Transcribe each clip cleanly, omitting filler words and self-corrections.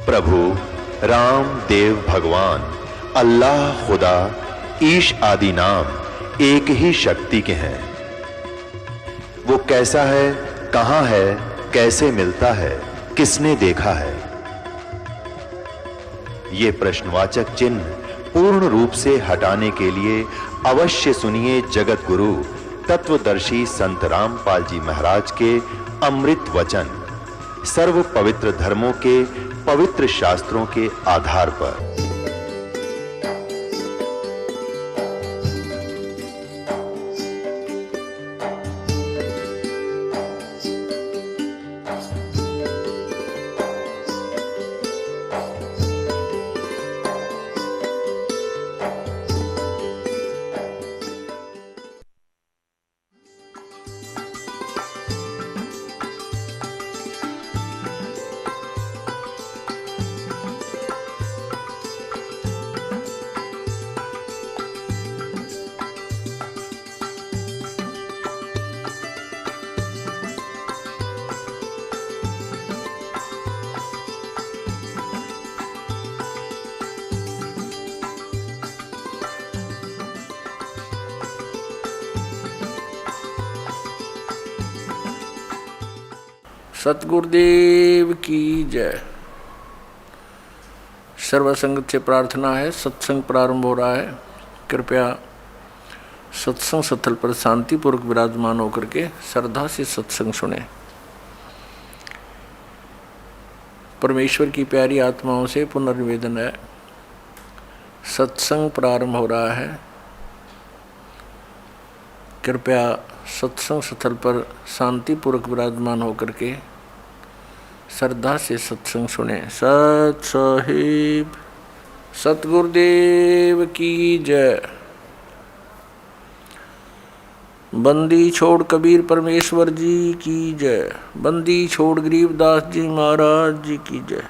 प्रभु राम देव भगवान अल्लाह खुदा ईश आदि नाम एक ही शक्ति के हैं। वो कैसा है, कहां है, कैसे मिलता है, किसने देखा है? ये प्रश्नवाचक चिन्ह पूर्ण रूप से हटाने के लिए अवश्य सुनिए जगत गुरु तत्वदर्शी संत रामपाल जी महाराज के अमृत वचन, सर्व पवित्र धर्मों के पवित्र शास्त्रों के आधार पर। सतगुरुदेव की जय। सर्वसंगत से प्रार्थना है, सत्संग प्रारंभ हो रहा है। कृपया सत्संग स्थल पर शांतिपूर्वक विराजमान होकर के श्रद्धा से सत्संग सुने। परमेश्वर की प्यारी आत्माओं से पुनर्निवेदन है, सत्संग प्रारंभ हो रहा है। कृपया सत्संग स्थल पर शांतिपूर्वक विराजमान होकर के श्रद्धा से सत्संग सुने। सत साहिब सतगुरुदेव की जय। बंदी छोड़ कबीर परमेश्वर जी की जय। बंदी छोड़ गरीबदास जी महाराज जी की जय।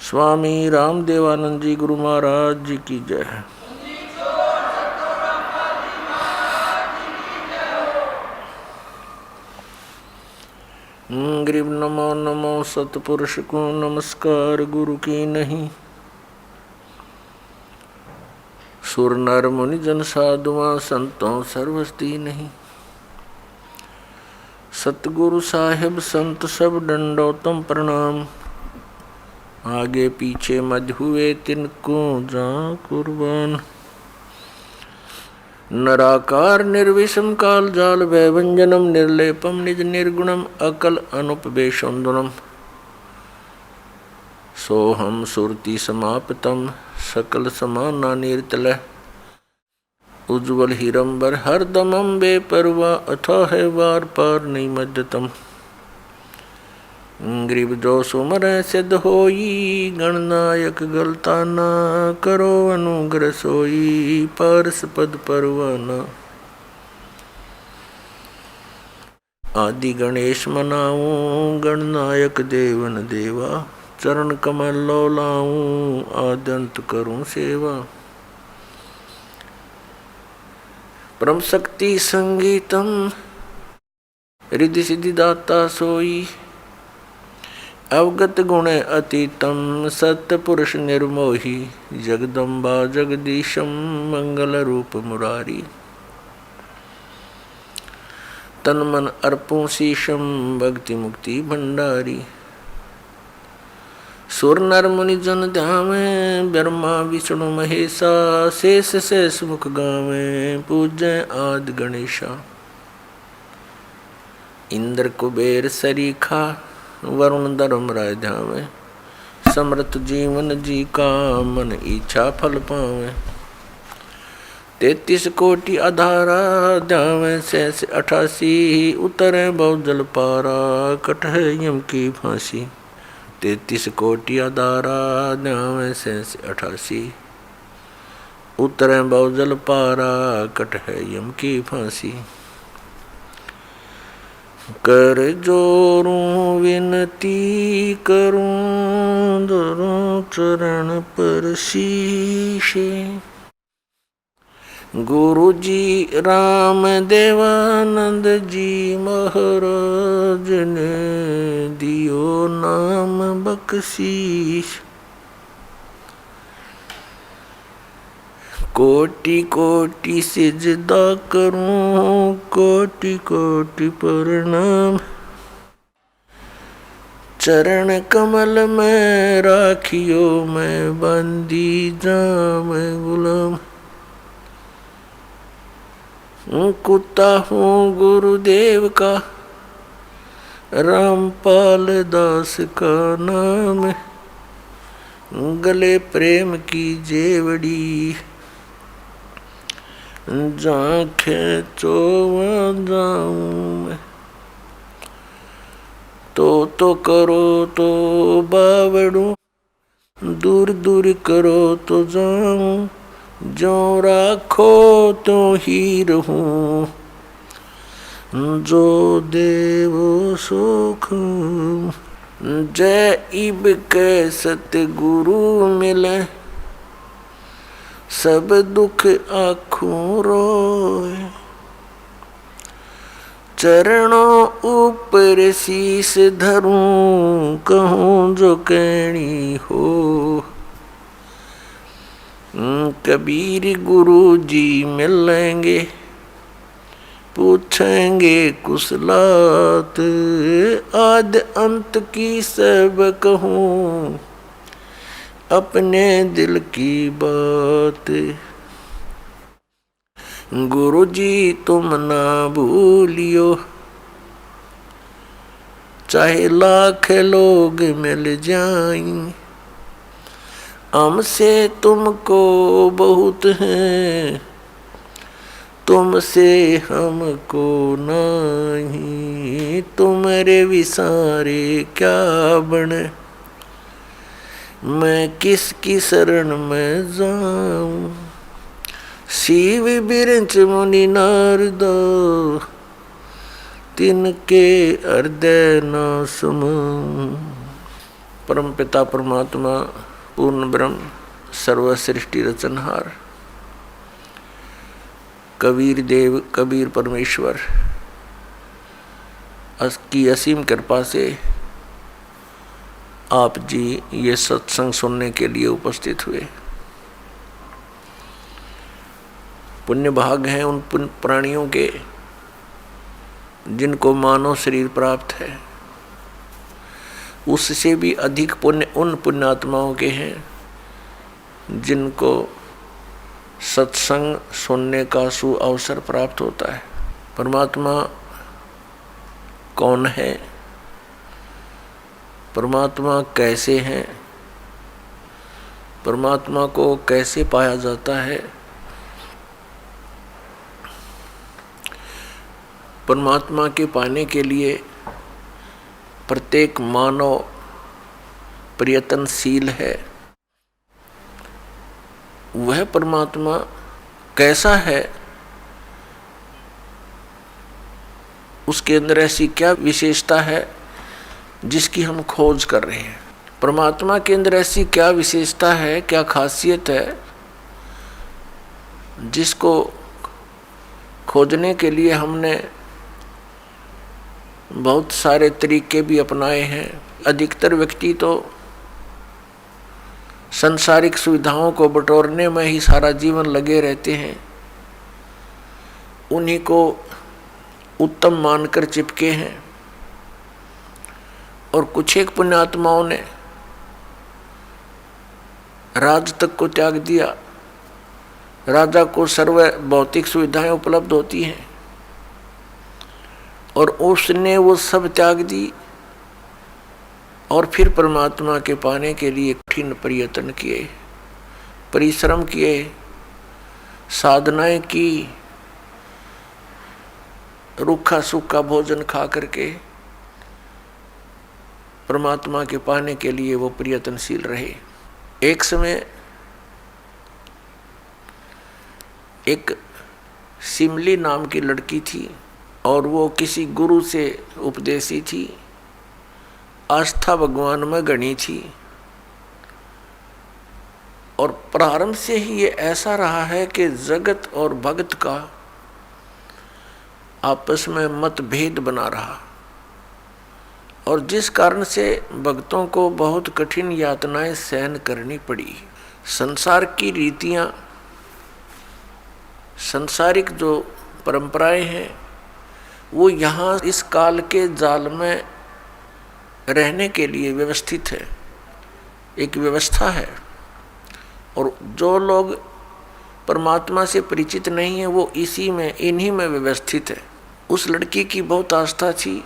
स्वामी रामदेवानंद जी गुरु महाराज जी की जय। गरीब नमो नमो सतपुरुष को नमस्कार गुरु की नहीं। सुर नर मुनि जन साधुआ संतों सर्वस्ती नहीं। सतगुरु साहिब संत सब दंडोतम प्रणाम। आगे पीछे मध्य हुए तिनको जा कुर्बान। नराकार निर्विषम काल जाल वैभंजनम निर्लेपम निज निर्गुणम अकल अनुपवेशोन्दनम। सोहम सुरति समाप्तम सकल समाना निर्तलय। उज्ज्वल हिरंबर हरदमम बेपरवा अथाह वार पार नहीं मध्यतम। गरीब जो सुमर सिद्ध होई गणनायक गलता न करो अनुग्रह सोई पारस पद परवाना। आदि गणेश मनाऊं गणनायक देवन देवा। चरण कमल लो लाऊं आद्यंत करूं सेवा। परम शक्ति संगीतम रिद्धि सिद्धि दाता सोई। अवगत गुण अतीतम सत्य पुरुष निर्मोही। जगदम्बा जगदीशम मंगल रूप मुरारी। तन मन अर्पों शीशम भक्ति मुक्ति भंडारी। सुर नर मुनि जन ध्यावे ब्रह्मा विष्णु महेशा। शेष शेष मुख गावे पूजय आदि गणेशा। इंद्र कुबेर सरीखा वरुण धर्म राय ध्यावे। समृत जीवन जी का मन इच्छा फल पावे। 33 कोटि आधारा ध्यावे शेष 88। उतरे बहुजल पारा कटह यम की फांसी। 33 कोटि आधारा ध्यावे शेष 88। उतरे बहुजल पारा कटह यम की फांसी। कर जोरूं विनती करूं धरूं चरण पर शीशे। गुरु जी राम देवानंद जी महाराज ने दियो नाम बख्शीश। कोटि कोटि सिजदा करूं, कोटि कोटि प्रणाम। चरण कमल में राखियो, मैं बंदी जाम गुलाम। कुत्ता हूँ गुरुदेव का, रामपाल दास का नाम। गले प्रेम की जेवड़ी, जांखे चोवा जाऊं मैं। तो करो तो बावड़ू, दूर दूर करो तो जाऊं। जो राखो तो ही रहूं, जो देवो सुख। जय इब के सतगुरु मिले, सब दुख आँखों रोए। चरणों ऊपर शीस धरूं, कहूँ जो कहनी हो। कबीर गुरु जी मिलेंगे, पूछेंगे कुशलात। आद अंत की सब कहूँ, अपने दिल की बात। गुरु जी तुम ना भूलियो, चाहे लाख लोग मिल जाएं। हमसे तुमको बहुत है, तुमसे हमको नहीं। तुम्हारे विसारे क्या बने, मैं किसकी शरण में जाऊं। शिव बिरंच मुनि नारद, तिनके हृदय न समाऊं। परम पिता परमात्मा पूर्ण ब्रह्म सर्व सृष्टि रचनहार कबीर देव कबीर परमेश्वर की असीम कृपा से आप जी ये सत्संग सुनने के लिए उपस्थित हुए। पुण्य भाग हैं उन प्राणियों के जिनको मानव शरीर प्राप्त है। उससे भी अधिक पुण्य उन पुण्यात्माओं के हैं जिनको सत्संग सुनने का सु अवसर प्राप्त होता है। परमात्मा कौन है, परमात्मा कैसे हैं, परमात्मा को कैसे पाया जाता है, परमात्मा के पाने के लिए प्रत्येक मानव प्रयत्नशील है। वह परमात्मा कैसा है, उसके अंदर ऐसी क्या विशेषता है जिसकी हम खोज कर रहे हैं। परमात्मा के अंदर ऐसी क्या विशेषता है, क्या खासियत है जिसको खोजने के लिए हमने बहुत सारे तरीके भी अपनाए हैं। अधिकतर व्यक्ति तो सांसारिक सुविधाओं को बटोरने में ही सारा जीवन लगे रहते हैं, उन्हीं को उत्तम मानकर चिपके हैं। और कुछ एक पुण्यात्माओं ने राज तक को त्याग दिया। राजा को सर्व भौतिक सुविधाएं उपलब्ध होती हैं और उसने वो सब त्याग दी और फिर परमात्मा के पाने के लिए कठिन प्रयत्न किए, परिश्रम किए, साधनाएं की, रूखा सूखा भोजन खा करके परमात्मा के पाने के लिए वो प्रयत्नशील रहे। एक समय एक सिमली नाम की लड़की थी और वो किसी गुरु से उपदेशी थी, आस्था भगवान में गणी थी। और प्रारंभ से ही ये ऐसा रहा है कि जगत और भगत का आपस में मतभेद बना रहा, और जिस कारण से भक्तों को बहुत कठिन यातनाएं सहन करनी पड़ी। संसार की रीतियां, सांसारिक जो परंपराएं हैं, वो यहाँ इस काल के जाल में रहने के लिए व्यवस्थित है, एक व्यवस्था है। और जो लोग परमात्मा से परिचित नहीं है वो इसी में, इन्हीं में व्यवस्थित है। उस लड़की की बहुत आस्था थी।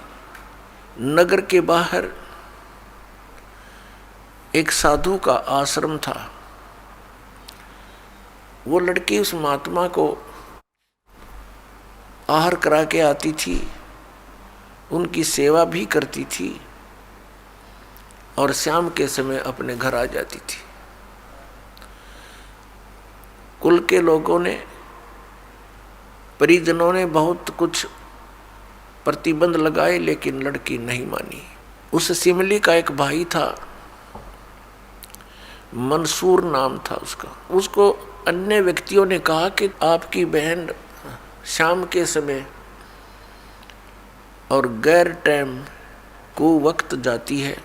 नगर के बाहर एक साधु का आश्रम था। वो लड़की उस महात्मा को आहार करा के आती थी, उनकी सेवा भी करती थी और शाम के समय अपने घर आ जाती थी। कुल के लोगों ने, परिजनों ने बहुत कुछ प्रतिबंध लगाए, लेकिन लड़की नहीं मानी। उस सिमली का एक भाई था, मंसूर नाम था उसका। उसको अन्य व्यक्तियों ने कहा कि आपकी बहन शाम के समय और गैर टाइम को वक्त जाती है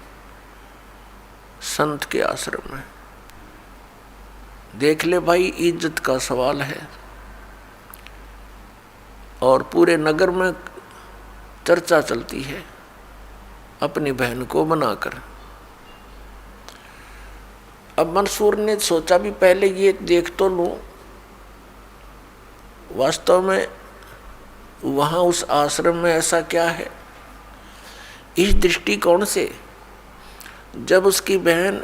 संत के आश्रम में। देख ले भाई, इज्जत का सवाल है और पूरे नगर में चर्चा चलती है अपनी बहन को बनाकर। अब मंसूर ने सोचा भी पहले ये देख तो लूं, वास्तव में वहां उस आश्रम में ऐसा क्या है। इस दृष्टिकोण से जब उसकी बहन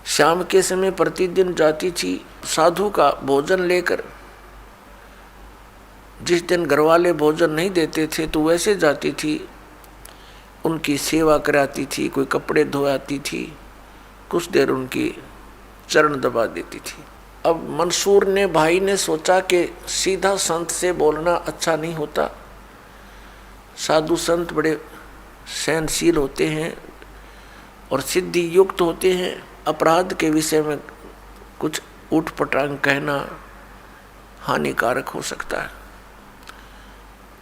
शाम के समय प्रतिदिन जाती थी साधु का भोजन लेकर, जिस दिन घरवाले भोजन नहीं देते थे तो वैसे जाती थी, उनकी सेवा कराती थी, कोई कपड़े धोआती थी, कुछ देर उनकी चरण दबा देती थी। अब मंसूर ने, भाई ने सोचा कि सीधा संत से बोलना अच्छा नहीं होता। साधु संत बड़े सहनशील होते हैं और सिद्धि युक्त होते हैं। अपराध के विषय में कुछ उठपटांग कहना हानिकारक हो सकता है।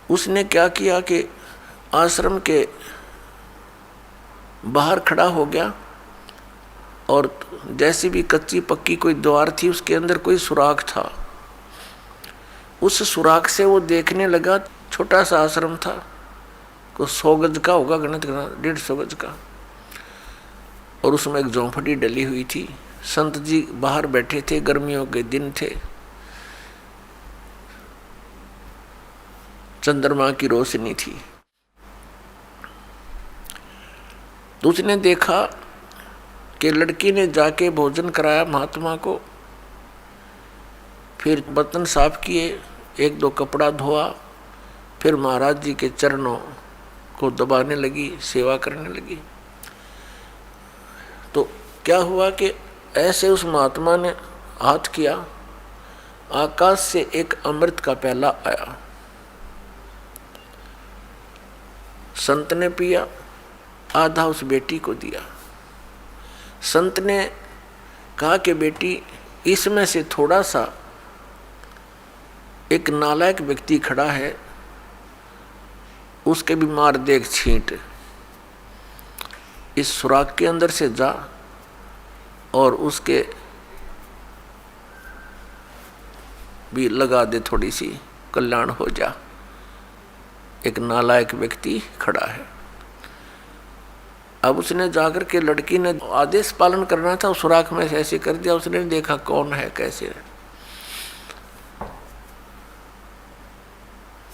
उसने क्या किया कि आश्रम के बाहर खड़ा हो गया और जैसी भी कच्ची पक्की कोई द्वार थी उसके अंदर कोई सुराख था। उस सुराख से वो देखने लगा। छोटा सा आश्रम था, को 100 गज का होगा, गणित करना 150 गज का, और उसमें एक झोंपड़ी डली हुई थी। संत जी बाहर बैठे थे, गर्मियों के दिन थे, चंद्रमा की रोशनी थी। तो उसने देखा कि लड़की ने जाके भोजन कराया महात्मा को, फिर बर्तन साफ किए, 1-2 कपड़ा धोआ, फिर महाराज जी के चरणों को दबाने लगी, सेवा करने लगी। तो क्या हुआ कि ऐसे उस महात्मा ने हाथ किया, आकाश से एक अमृत का प्याला आया। संत ने पिया, आधा उस बेटी को दिया। संत ने कहा कि बेटी, इसमें से थोड़ा सा, एक नालायक व्यक्ति खड़ा है, उसके भी मार दे एक छींट। इस सुराख के अंदर से जा और उसके भी लगा दे, थोड़ी सी कल्याण हो जा। एक नालायक व्यक्ति खड़ा है। अब उसने जाकर के, लड़की ने आदेश पालन करना था, सुराख में से ऐसे कर दिया। उसने देखा कौन है, कैसे है,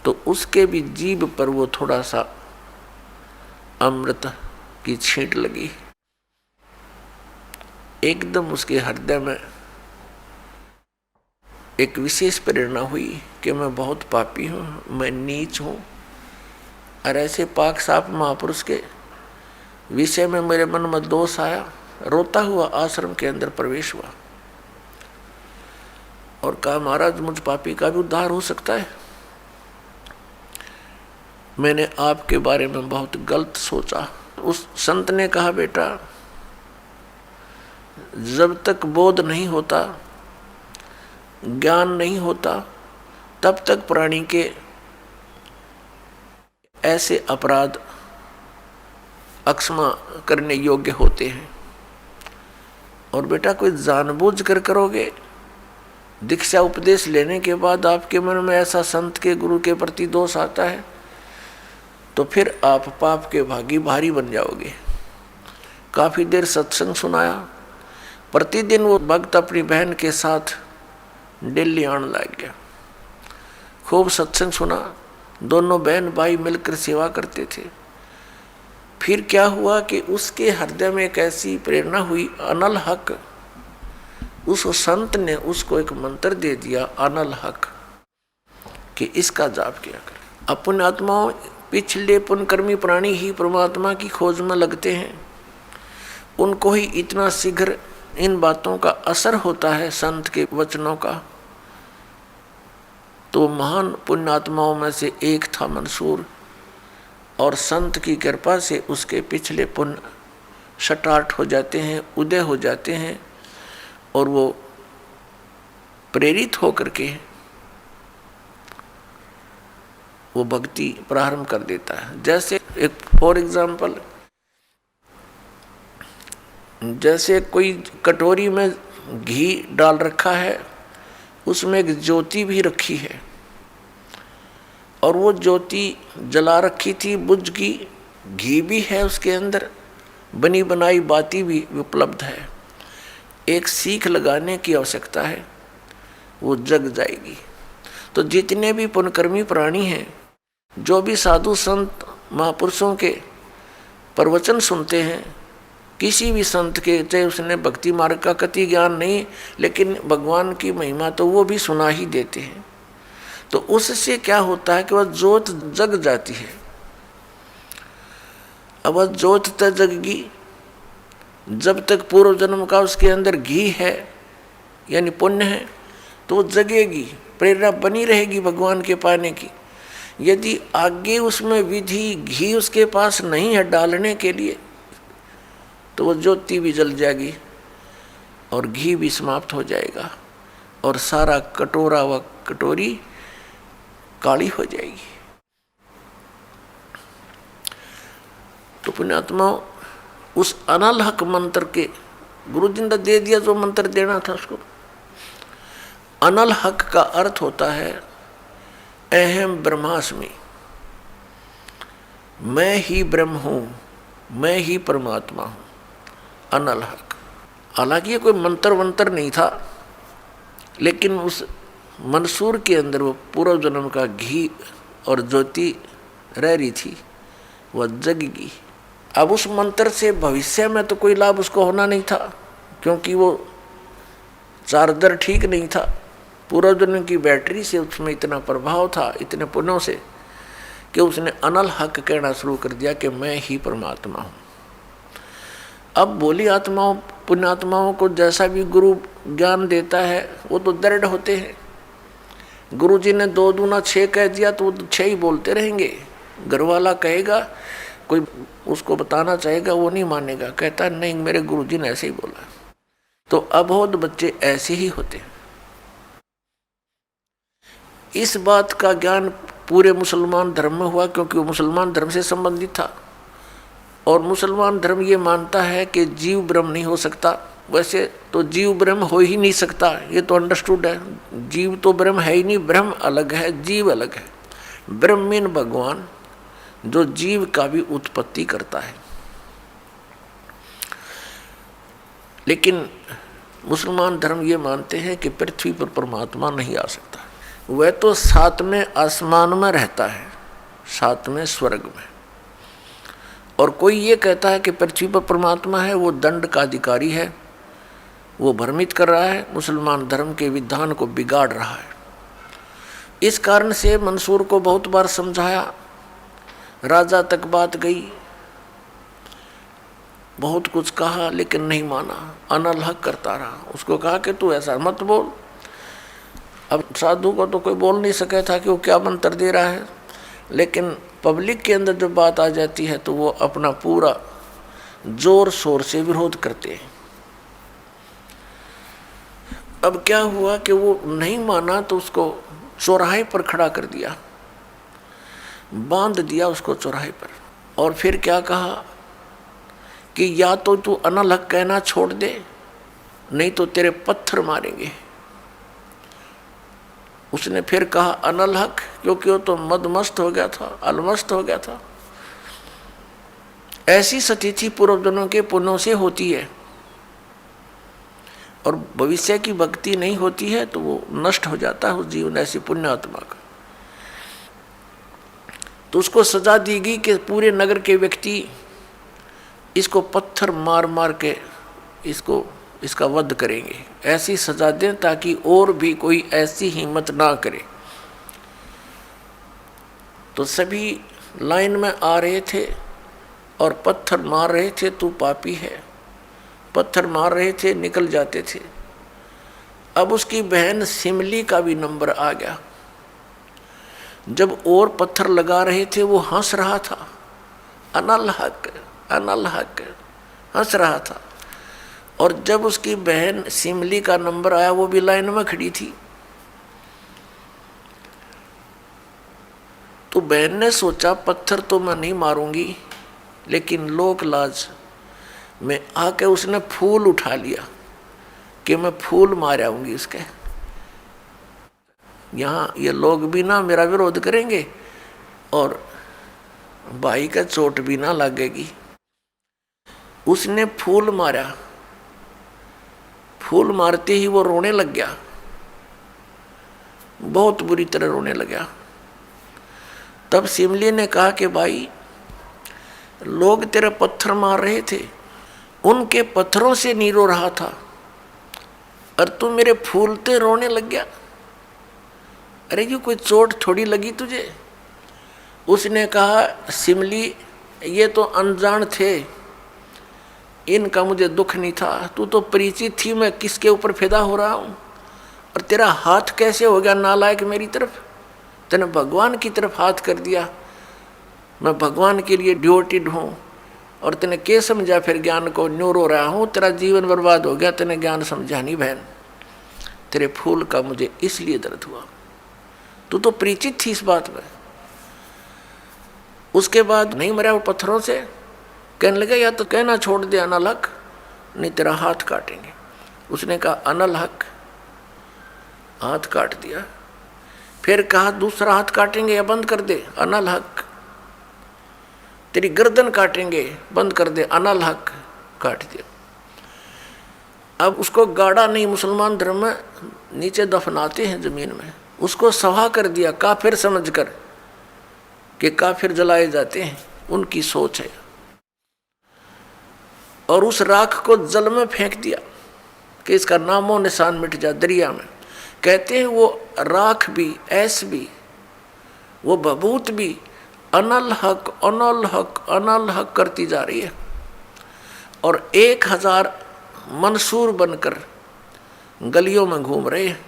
तो उसके भी जीभ पर वो थोड़ा सा अमृत की छींट लगी। एकदम उसके हृदय में एक विशेष प्रेरणा हुई कि मैं बहुत पापी हूँ, मैं नीच हूँ, और ऐसे पाक साफ महापुरुष के विषय में मेरे मन में दोष आया। रोता हुआ आश्रम के अंदर प्रवेश हुआ और कहा, महाराज मुझ पापी का भी उद्धार हो सकता है। मैंने आपके बारे में बहुत गलत सोचा। उस संत ने कहा, बेटा जब तक बोध नहीं होता, ज्ञान नहीं होता, तब तक प्राणी के ऐसे अपराध अक्षमा करने योग्य होते हैं। और बेटा कोई जानबूझ कर करोगे, दीक्षा उपदेश लेने के बाद आपके मन में ऐसा संत के गुरु के प्रति दोष आता है, तो फिर आप पाप के भागी भारी बन जाओगे। काफ़ी देर सत्संग सुनाया, प्रतिदिन वो भक्त अपनी बहन के साथ दिल्ली आने लग गया। खूब सत्संग सुना, दोनों बहन भाई मिलकर सेवा करते थे। फिर क्या हुआ कि उसके हृदय में एक ऐसी प्रेरणा हुई, अनल हक, उस संत ने उसको एक मंत्र दे दिया, अनल हक, कि इसका जाप किया कर। अपने आत्माओं, पिछले पुण्यकर्मी प्राणी ही परमात्मा की खोज में लगते हैं, उनको ही इतना शीघ्र इन बातों का असर होता है संत के वचनों का। तो महान पुण्यात्माओं में से एक था मंसूर, और संत की कृपा से उसके पिछले पुण्य स्टार्ट हो जाते हैं, उदय हो जाते हैं, और वो प्रेरित होकर के वो भक्ति प्रारंभ कर देता है। जैसे एक फॉर एग्जाम्पल, जैसे कोई कटोरी में घी डाल रखा है, उसमें एक ज्योति भी रखी है, और वो ज्योति जला रखी थी, बुझ गई, घी भी है उसके अंदर, बनी बनाई बाती भी उपलब्ध है, एक सीख लगाने की आवश्यकता है, वो जग जाएगी। तो जितने भी पुण्यकर्मी प्राणी हैं, जो भी साधु संत महापुरुषों के प्रवचन सुनते हैं, किसी भी संत के, चाहे उसने भक्ति मार्ग का कति ज्ञान नहीं, लेकिन भगवान की महिमा तो वो भी सुना ही देते हैं, तो उससे क्या होता है कि वह ज्योत जग जाती है। अब वह ज्योत तक जगगी, जब तक पूर्व जन्म का उसके अंदर घी है यानी पुण्य है, तो वो जगेगी, प्रेरणा बनी रहेगी भगवान के पाने की। यदि आगे उसमें विधि घी उसके पास नहीं है डालने के लिए, तो वो ज्योति भी जल जाएगी और घी भी समाप्त हो जाएगा, और सारा कटोरा व कटोरी काली हो जाएगी। तो पुण्यात्मा उस अनल हक मंत्र के गुरु जी ने दे दिया, जो मंत्र देना था उसको। अनल हक का अर्थ होता है अहम ब्रह्मास्मि, मैं ही ब्रह्म हूँ, मैं ही परमात्मा हूँ, अनल हक। हालांकि ये कोई मंत्र वंत्र नहीं था, लेकिन उस मंसूर के अंदर वो पूर्व जन्म का घी और ज्योति रह रही थी, वह जगगी। अब उस मंत्र से भविष्य में तो कोई लाभ उसको होना नहीं था, क्योंकि वो चार्जर ठीक नहीं था। पूर्व जन्म की बैटरी से उसमें इतना प्रभाव था, इतने पुण्यों से, कि उसने अनल हक कहना शुरू कर दिया कि मैं ही परमात्मा हूँ। अब भोली आत्माओं, पुण्यात्माओं को जैसा भी गुरु ज्ञान देता है, वो तो दृढ़ होते हैं। गुरु जी ने 2 दूना 6 कह दिया तो वो 6 ही बोलते रहेंगे। घरवाला कहेगा, कोई उसको बताना चाहेगा, वो नहीं मानेगा, कहता नहीं मेरे गुरु जी ने ऐसे ही बोला। तो अबोध बच्चे ऐसे ही होते हैं। इस बात का ज्ञान पूरे मुसलमान धर्म में हुआ, क्योंकि वो मुसलमान धर्म से संबंधित था, और मुसलमान धर्म ये मानता है कि जीव ब्रह्म नहीं हो सकता। वैसे तो जीव ब्रह्म हो ही नहीं सकता, ये तो अंडरस्टूड है। जीव तो ब्रह्म है ही नहीं, ब्रह्म अलग है, जीव अलग है। ब्रह्म मीन भगवान, जो जीव का भी उत्पत्ति करता है। लेकिन मुसलमान धर्म ये मानते हैं कि पृथ्वी पर परमात्मा नहीं आ सकता। वह तो 7वें आसमान में रहता है, 7वें स्वर्ग में। और कोई ये कहता है कि पृथ्वी पर परमात्मा है, वो दंड का अधिकारी है, वो भ्रमित कर रहा है, मुसलमान धर्म के विधान को बिगाड़ रहा है। इस कारण से मंसूर को बहुत बार समझाया, राजा तक बात गई, बहुत कुछ कहा, लेकिन नहीं माना, अनल हक करता रहा। उसको कहा कि तू ऐसा मत बोल। अब साधु को तो कोई बोल नहीं सका था कि वो क्या मंत्र दे रहा है, लेकिन पब्लिक के अंदर जब बात आ जाती है तो वो अपना पूरा जोर शोर से विरोध करते हैं। अब क्या हुआ कि वो नहीं माना तो उसको चौराहे पर खड़ा कर दिया, बांध दिया उसको चौराहे पर। और फिर क्या कहा कि या तो तू अनल हक कहना छोड़ दे, नहीं तो तेरे पत्थर मारेंगे। उसने फिर कहा अनल हक, क्योंकि वो तो मदमस्त हो गया था, अलमस्त हो गया था। ऐसी स्थिति पूर्व जन्मों के पुण्यों से होती है, और भविष्य की भक्ति नहीं होती है तो वो नष्ट हो जाता है उस जीवन, ऐसी पुण्य आत्मा का। तो उसको सजा दी गई कि पूरे नगर के व्यक्ति इसको पत्थर मार मार के इसका वध करेंगे। ऐसी सजा दें ताकि और भी कोई ऐसी हिम्मत ना करे। तो सभी लाइन में आ रहे थे और पत्थर मार रहे थे, तू पापी है, पत्थर मार रहे थे, निकल जाते थे। अब उसकी बहन सिमली का भी नंबर आ गया। जब और पत्थर लगा रहे थे वो हंस रहा था, अनल हक अनल हक हंस रहा था। और जब उसकी बहन सिमली का नंबर आया, वो भी लाइन में खड़ी थी। तो बहन ने सोचा पत्थर तो मैं नहीं मारूंगी, लेकिन लोक लाज में आके उसने फूल उठा लिया कि मैं फूल मार आऊंगी उसके। यहाँ ये लोग भी ना मेरा विरोध करेंगे और भाई का चोट भी ना लगेगी। उसने फूल मारा, फूल मारते ही वो रोने लग गया, बहुत बुरी तरह रोने लगा। तब सिमली ने कहा कि भाई लोग तेरे पत्थर मार रहे थे, उनके पत्थरों से नहीं रो रहा था, और तू मेरे फूलते रोने लग गया। अरे ये कोई चोट थोड़ी लगी तुझे? उसने कहा सिमली ये तो अनजान थे, इनका मुझे दुख नहीं था, तू तो परिचित थी मैं किसके ऊपर फिदा हो रहा हूँ। और तेरा हाथ कैसे हो गया नालायक मेरी तरफ? तूने भगवान की तरफ हाथ कर दिया, मैं भगवान के लिए ड्यूटीड हूँ, और तूने क्या समझा फिर ज्ञान को? न्यू रो रहा हूँ, तेरा जीवन बर्बाद हो गया, तूने ज्ञान समझा नहीं बहन। तेरे फूल का मुझे इसलिए दर्द हुआ, तू तो परिचित थी इस बात में। उसके बाद नहीं मरा वो पत्थरों से, कहने लगा या तो कहना छोड़ दे अनल हक, नहीं तेरा हाथ काटेंगे। उसने कहा अनल हक, हाथ काट दिया। फिर कहा दूसरा हाथ काटेंगे या बंद कर दे, अनल हक। तेरी गर्दन काटेंगे, बंद कर दे, अनल हक, काट दिया। अब उसको गाड़ा नहीं, मुसलमान धर्म में नीचे दफनाते हैं जमीन में, उसको सवा कर दिया काफिर समझकर कि काफिर जलाए जाते हैं, उनकी सोच है। और उस राख को जल में फेंक दिया कि इसका नामो निशान मिट जा, दरिया में। कहते हैं वो राख भी, ऐस भी, वो बबूत भी अनल हक अनल हक अनल हक करती जा रही है। और 1000 मंसूर बनकर गलियों में घूम रहे हैं।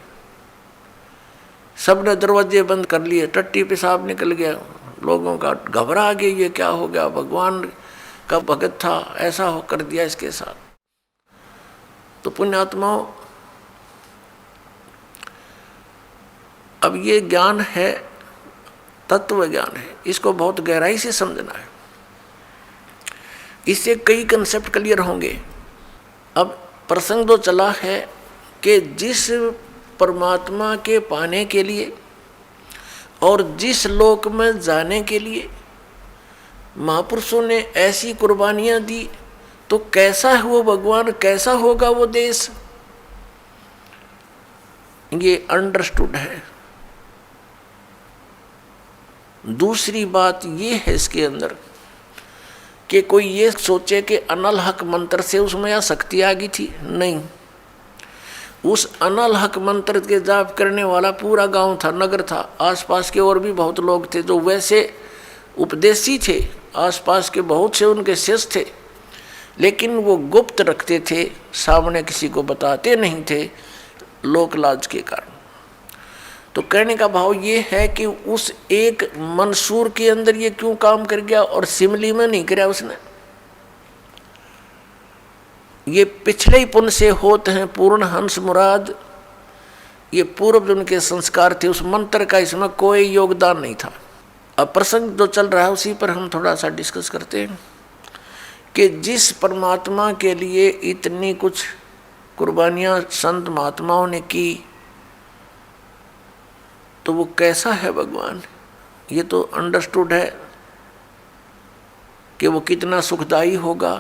सबने दरवाजे बंद कर लिए, टट्टी पेशाब निकल गया, लोगों का घबरा गया, ये क्या हो गया, भगवान का भगत था, ऐसा हो कर दिया इसके साथ। तो पुण्यात्माओं, अब ये ज्ञान है, तत्व ज्ञान है, इसको बहुत गहराई से समझना है। इससे कई कंसेप्ट क्लियर होंगे। अब प्रसंग तो चला है कि जिस परमात्मा के पाने के लिए और जिस लोक में जाने के लिए महापुरुषों ने ऐसी कुर्बानियां दी, तो कैसा है वो भगवान, कैसा होगा वो देश, ये अंडरस्टूड है। दूसरी बात ये है इसके अंदर कि कोई ये सोचे कि अनल हक मंत्र से उसमें या शक्ति आ गई थी, नहीं। उस अनल हक मंत्र के जाप करने वाला पूरा गांव था, नगर था, आसपास के और भी बहुत लोग थे जो वैसे उपदेशी थे, आसपास के बहुत से उनके शिष्य थे, लेकिन वो गुप्त रखते थे, सामने किसी को बताते नहीं थे, लोक लाज के कारण। तो कहने का भाव ये है कि उस एक मंसूर के अंदर ये क्यों काम कर गया और सिमली में नहीं किया उसने। ये पिछले ही पुण्य से होते हैं पूर्ण हंस मुराद, ये पूर्व जन्म के संस्कार थे, उस मंत्र का इसमें कोई योगदान नहीं था। अब प्रसंग जो चल रहा है उसी पर हम थोड़ा सा डिस्कस करते हैं कि जिस परमात्मा के लिए इतनी कुछ कुर्बानियां संत महात्माओं ने की, तो वो कैसा है भगवान, ये तो अंडरस्टूड है कि वो कितना सुखदायी होगा,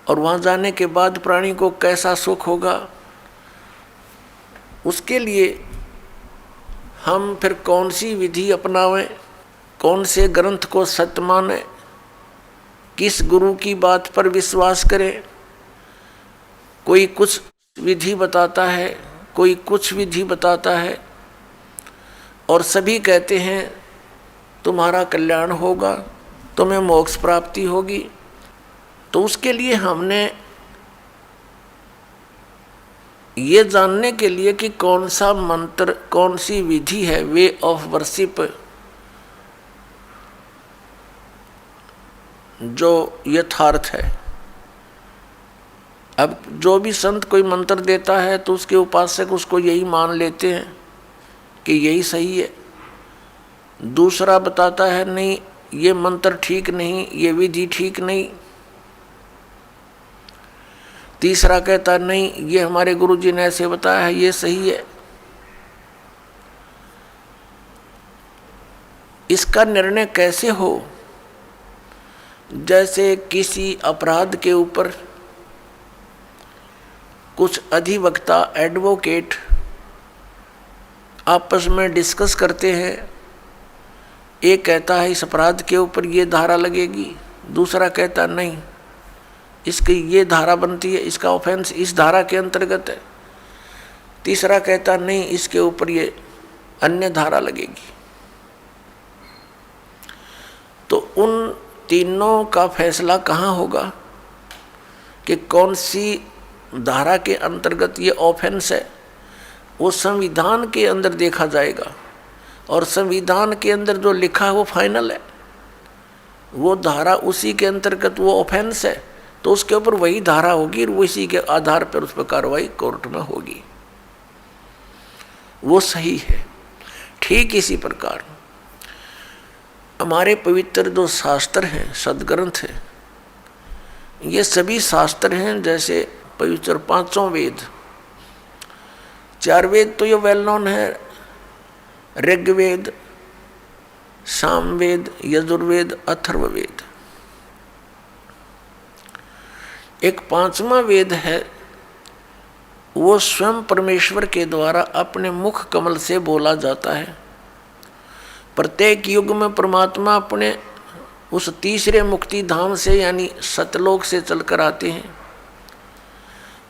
और वहाँ जाने के बाद प्राणी को कैसा सुख होगा। उसके लिए हम फिर कौन सी विधि अपनावें, कौन से ग्रंथ को सत्य मानें, किस गुरु की बात पर विश्वास करें। कोई कुछ विधि बताता है, कोई कुछ विधि बताता है, और सभी कहते हैं तुम्हारा कल्याण होगा, तुम्हें मोक्ष प्राप्ति होगी। तो उसके लिए हमने ये जानने के लिए कि कौन सा मंत्र, कौन सी विधि है, वे ऑफ वर्शिप, जो यथार्थ है। अब जो भी संत कोई मंत्र देता है तो उसके उपासक उसको यही मान लेते हैं कि यही सही है। दूसरा बताता है नहीं ये मंत्र ठीक नहीं, ये विधि ठीक नहीं। तीसरा कहता नहीं ये हमारे गुरुजी ने ऐसे बताया है, ये सही है। इसका निर्णय कैसे हो? जैसे किसी अपराध के ऊपर कुछ अधिवक्ता, एडवोकेट आपस में डिस्कस करते हैं। एक कहता है इस अपराध के ऊपर ये धारा लगेगी, दूसरा कहता नहीं इसकी ये धारा बनती है, इसका ऑफेंस इस धारा के अंतर्गत है, तीसरा कहता नहीं इसके ऊपर ये अन्य धारा लगेगी। तो उन तीनों का फैसला कहाँ होगा कि कौन सी धारा के अंतर्गत ये ऑफेंस है? वो संविधान के अंदर देखा जाएगा, और संविधान के अंदर जो लिखा है वो फाइनल है। वो धारा उसी के अंतर्गत वो ऑफेंस है, तो उसके ऊपर वही धारा होगी, और उसी के आधार पर उस पर कार्रवाई कोर्ट में होगी। वो सही है। ठीक इसी प्रकार हमारे पवित्र जो शास्त्र हैं, सदग्रंथ हैं, ये सभी शास्त्र हैं जैसे पवित्र पांचों वेद। चार वेद तो ये वेल नोन है, ऋग्वेद, सामवेद, यजुर्वेद, अथर्ववेद। एक पांचवा वेद है, वो स्वयं परमेश्वर के द्वारा अपने मुख कमल से बोला जाता है। प्रत्येक युग में परमात्मा अपने उस तीसरे मुक्ति धाम से यानी सतलोक से चलकर आते हैं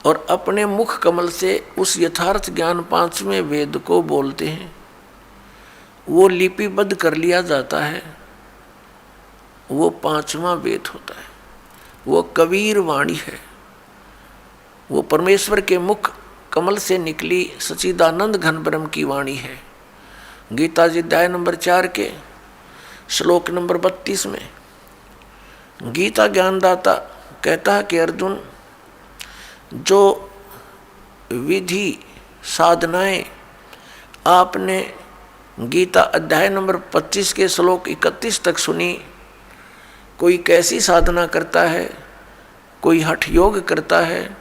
और अपने मुख कमल से उस यथार्थ ज्ञान पांचवें वेद को बोलते हैं। वो लिपिबद्ध कर लिया जाता है, वो पांचवा वेद होता है। वो कबीर वाणी है, वो परमेश्वर के मुख कमल से निकली सच्चिदानंद घन ब्रह्म की वाणी है। गीता जी अध्याय नंबर 4 के श्लोक नंबर 32 में गीता ज्ञानदाता कहता है कि अर्जुन, जो विधि साधनाएं आपने गीता अध्याय नंबर 25 के श्लोक 31 तक सुनी, कोई कैसी साधना करता है, कोई हठ योग करता है,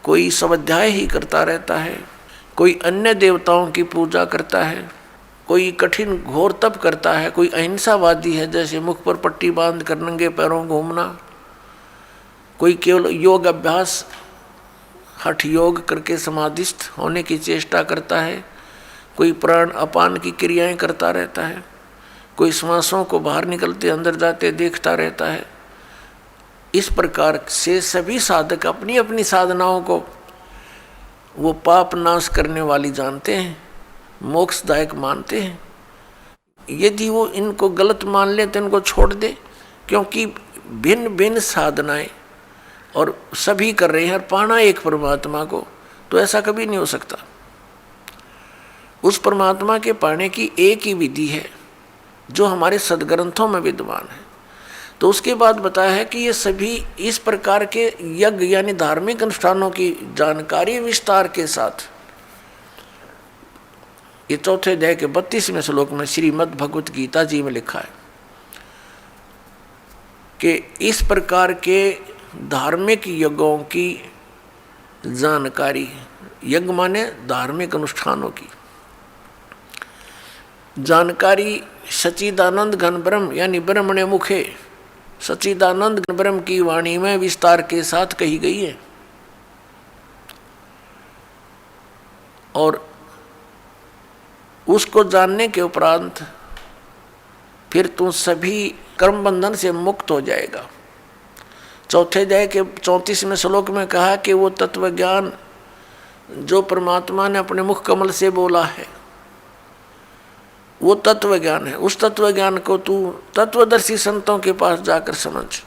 कोई स्वाध्याय ही करता रहता है, कोई अन्य देवताओं की पूजा करता है, कोई कठिन घोर तप करता है, कोई अहिंसावादी है जैसे मुख पर पट्टी बांध कर नंगे पैरों घूमना, कोई केवल योग अभ्यास हठ योग करके समाधिस्थ होने की चेष्टा करता है, कोई प्राण अपान की क्रियाएं करता रहता है, कोई श्वासों को बाहर निकलते अंदर जाते देखता रहता है। इस प्रकार से सभी साधक अपनी अपनी साधनाओं को वो पाप नाश करने वाली जानते हैं, मोक्षदायक मानते हैं। यदि वो इनको गलत मान ले तो इनको छोड़ दे, क्योंकि भिन्न भिन्न साधनाएं और सभी कर रहे हैं और पाना एक परमात्मा को, तो ऐसा कभी नहीं हो सकता। उस परमात्मा के पाने की एक ही विधि है जो हमारे सदग्रंथों में विद्यमान है। तो उसके बाद बताया है कि ये सभी इस प्रकार के यज्ञ यानी धार्मिक अनुष्ठानों की जानकारी विस्तार के साथ ये चौथे अध्याय के 32वें श्लोक में श्रीमद् भगवत गीता जी में लिखा है कि इस प्रकार के धार्मिक यज्ञों की जानकारी, यज्ञ माने धार्मिक अनुष्ठानों की जानकारी सच्चिदानंद घन ब्रह्म यानी ब्रह्मणे मुखे सच्चिदानंद घन ब्रह्म की वाणी में विस्तार के साथ कही गई है। और उसको जानने के उपरांत फिर तू सभी कर्म बंधन से मुक्त हो जाएगा। चौथे अध्याय के 34वें श्लोक में कहा कि वो तत्व ज्ञान जो परमात्मा ने अपने मुख कमल से बोला है वो तत्व ज्ञान है। उस तत्व ज्ञान को तू तत्वदर्शी संतों के पास जाकर समझ।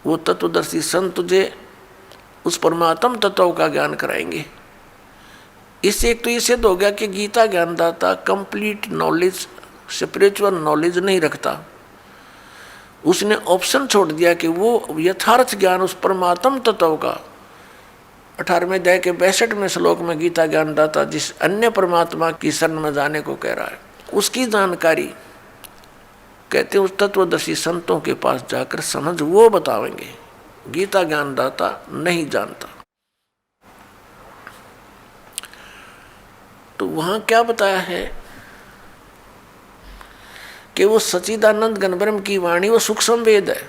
वो तत्वदर्शी संत तुझे उस परमात्म तत्व का ज्ञान कराएंगे। इससे एक तो ये सिद्ध हो गया कि गीता ज्ञानदाता कंप्लीट नॉलेज, स्पिरिचुअल नॉलेज नहीं रखता। उसने ऑप्शन छोड़ दिया कि वो यथार्थ ज्ञान उस परमात्म तत्व का 18वें अध्याय के 62वें श्लोक में गीता ज्ञानदाता जिस अन्य परमात्मा की शरण में जाने को कह रहा है उसकी जानकारी कहते हैं उस तत्वदर्शी संतों के पास जाकर समझ, वो बतावेंगे। गीता ज्ञानदाता नहीं जानता। तो वहां क्या बताया है कि वो सच्चिदानंद घन ब्रह्म की वाणी वो सूक्ष्म वेद है।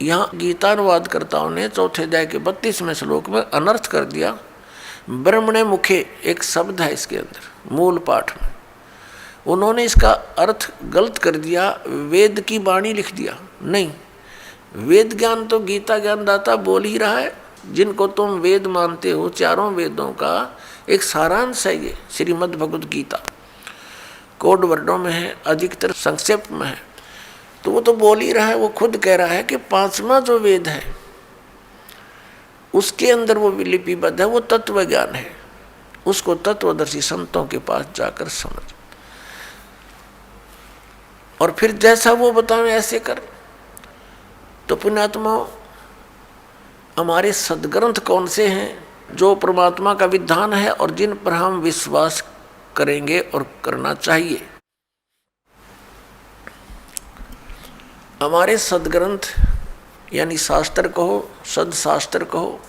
यहाँ गीतानुवादकर्ताओं ने चौथे अध्याय के 32वें श्लोक में अनर्थ कर दिया। ब्रह्मणे मुखे एक शब्द है इसके अंदर मूल पाठ में, उन्होंने इसका अर्थ गलत कर दिया, वेद की वाणी लिख दिया। नहीं, वेद ज्ञान तो गीता ज्ञानदाता बोल ही रहा है। जिनको तुम वेद मानते हो, चारों वेदों का एक सारांश है ये श्रीमद् भगवत गीता। कोड वर्डों में है, अधिकतर संक्षेप में है। तो वो तो बोल ही रहा है, वो खुद कह रहा है कि 5वां जो वेद है उसके अंदर वो लिपिबद्ध है, वो तत्व ज्ञान है। उसको तत्वदर्शी संतों के पास जाकर समझ और फिर जैसा वो बताएं ऐसे कर। तो पुण्यात्मा, हमारे सदग्रंथ कौन से हैं जो परमात्मा का विधान है और जिन पर हम विश्वास करेंगे और करना चाहिए। हमारे सदग्रंथ यानी शास्त्र कहो, सदशास्त्र कहो,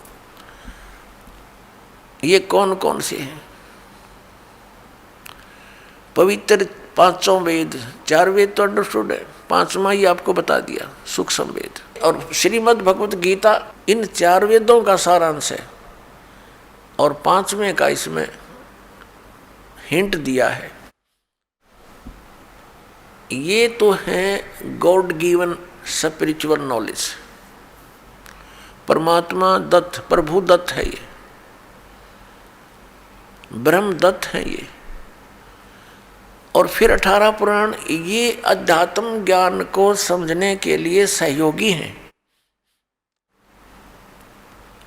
ये कौन कौन से हैं? पवित्र 5 वेद, 4 वेद तो अंडरस्टूड है, 5वां ही आपको बता दिया सूक्ष्म वेद। और श्रीमद् भगवत गीता इन 4 वेदों का सारांश है और 5वें का इसमें हिंट दिया है। ये तो है गॉड गिवन स्पिरिचुअल नॉलेज, परमात्मा दत्त, प्रभु दत्त है ये, ब्रह्म दत्त है ये। और फिर 18 पुराण ये अध्यात्म ज्ञान को समझने के लिए सहयोगी हैं।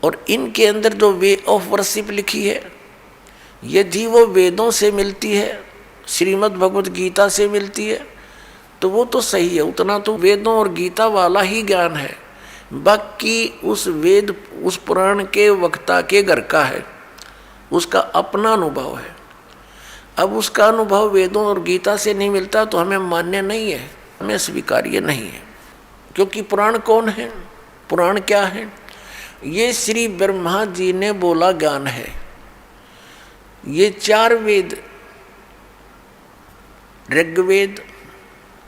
और इनके अंदर जो वे ऑफ वर्शिप लिखी है यदि वो वेदों से मिलती है, श्रीमद् भगवत गीता से मिलती है, तो वो तो सही है, उतना तो वेदों और गीता वाला ही ज्ञान है। बाकी उस वेद, उस पुराण के वक्ता के घर का है, उसका अपना अनुभव है। अब उसका अनुभव वेदों और गीता से नहीं मिलता तो हमें मान्य नहीं है, हमें स्वीकार्य नहीं है। क्योंकि पुराण कौन है, पुराण क्या है? ये श्री ब्रह्मा जी ने बोला ज्ञान है। ये 4 वेद, ऋग्वेद,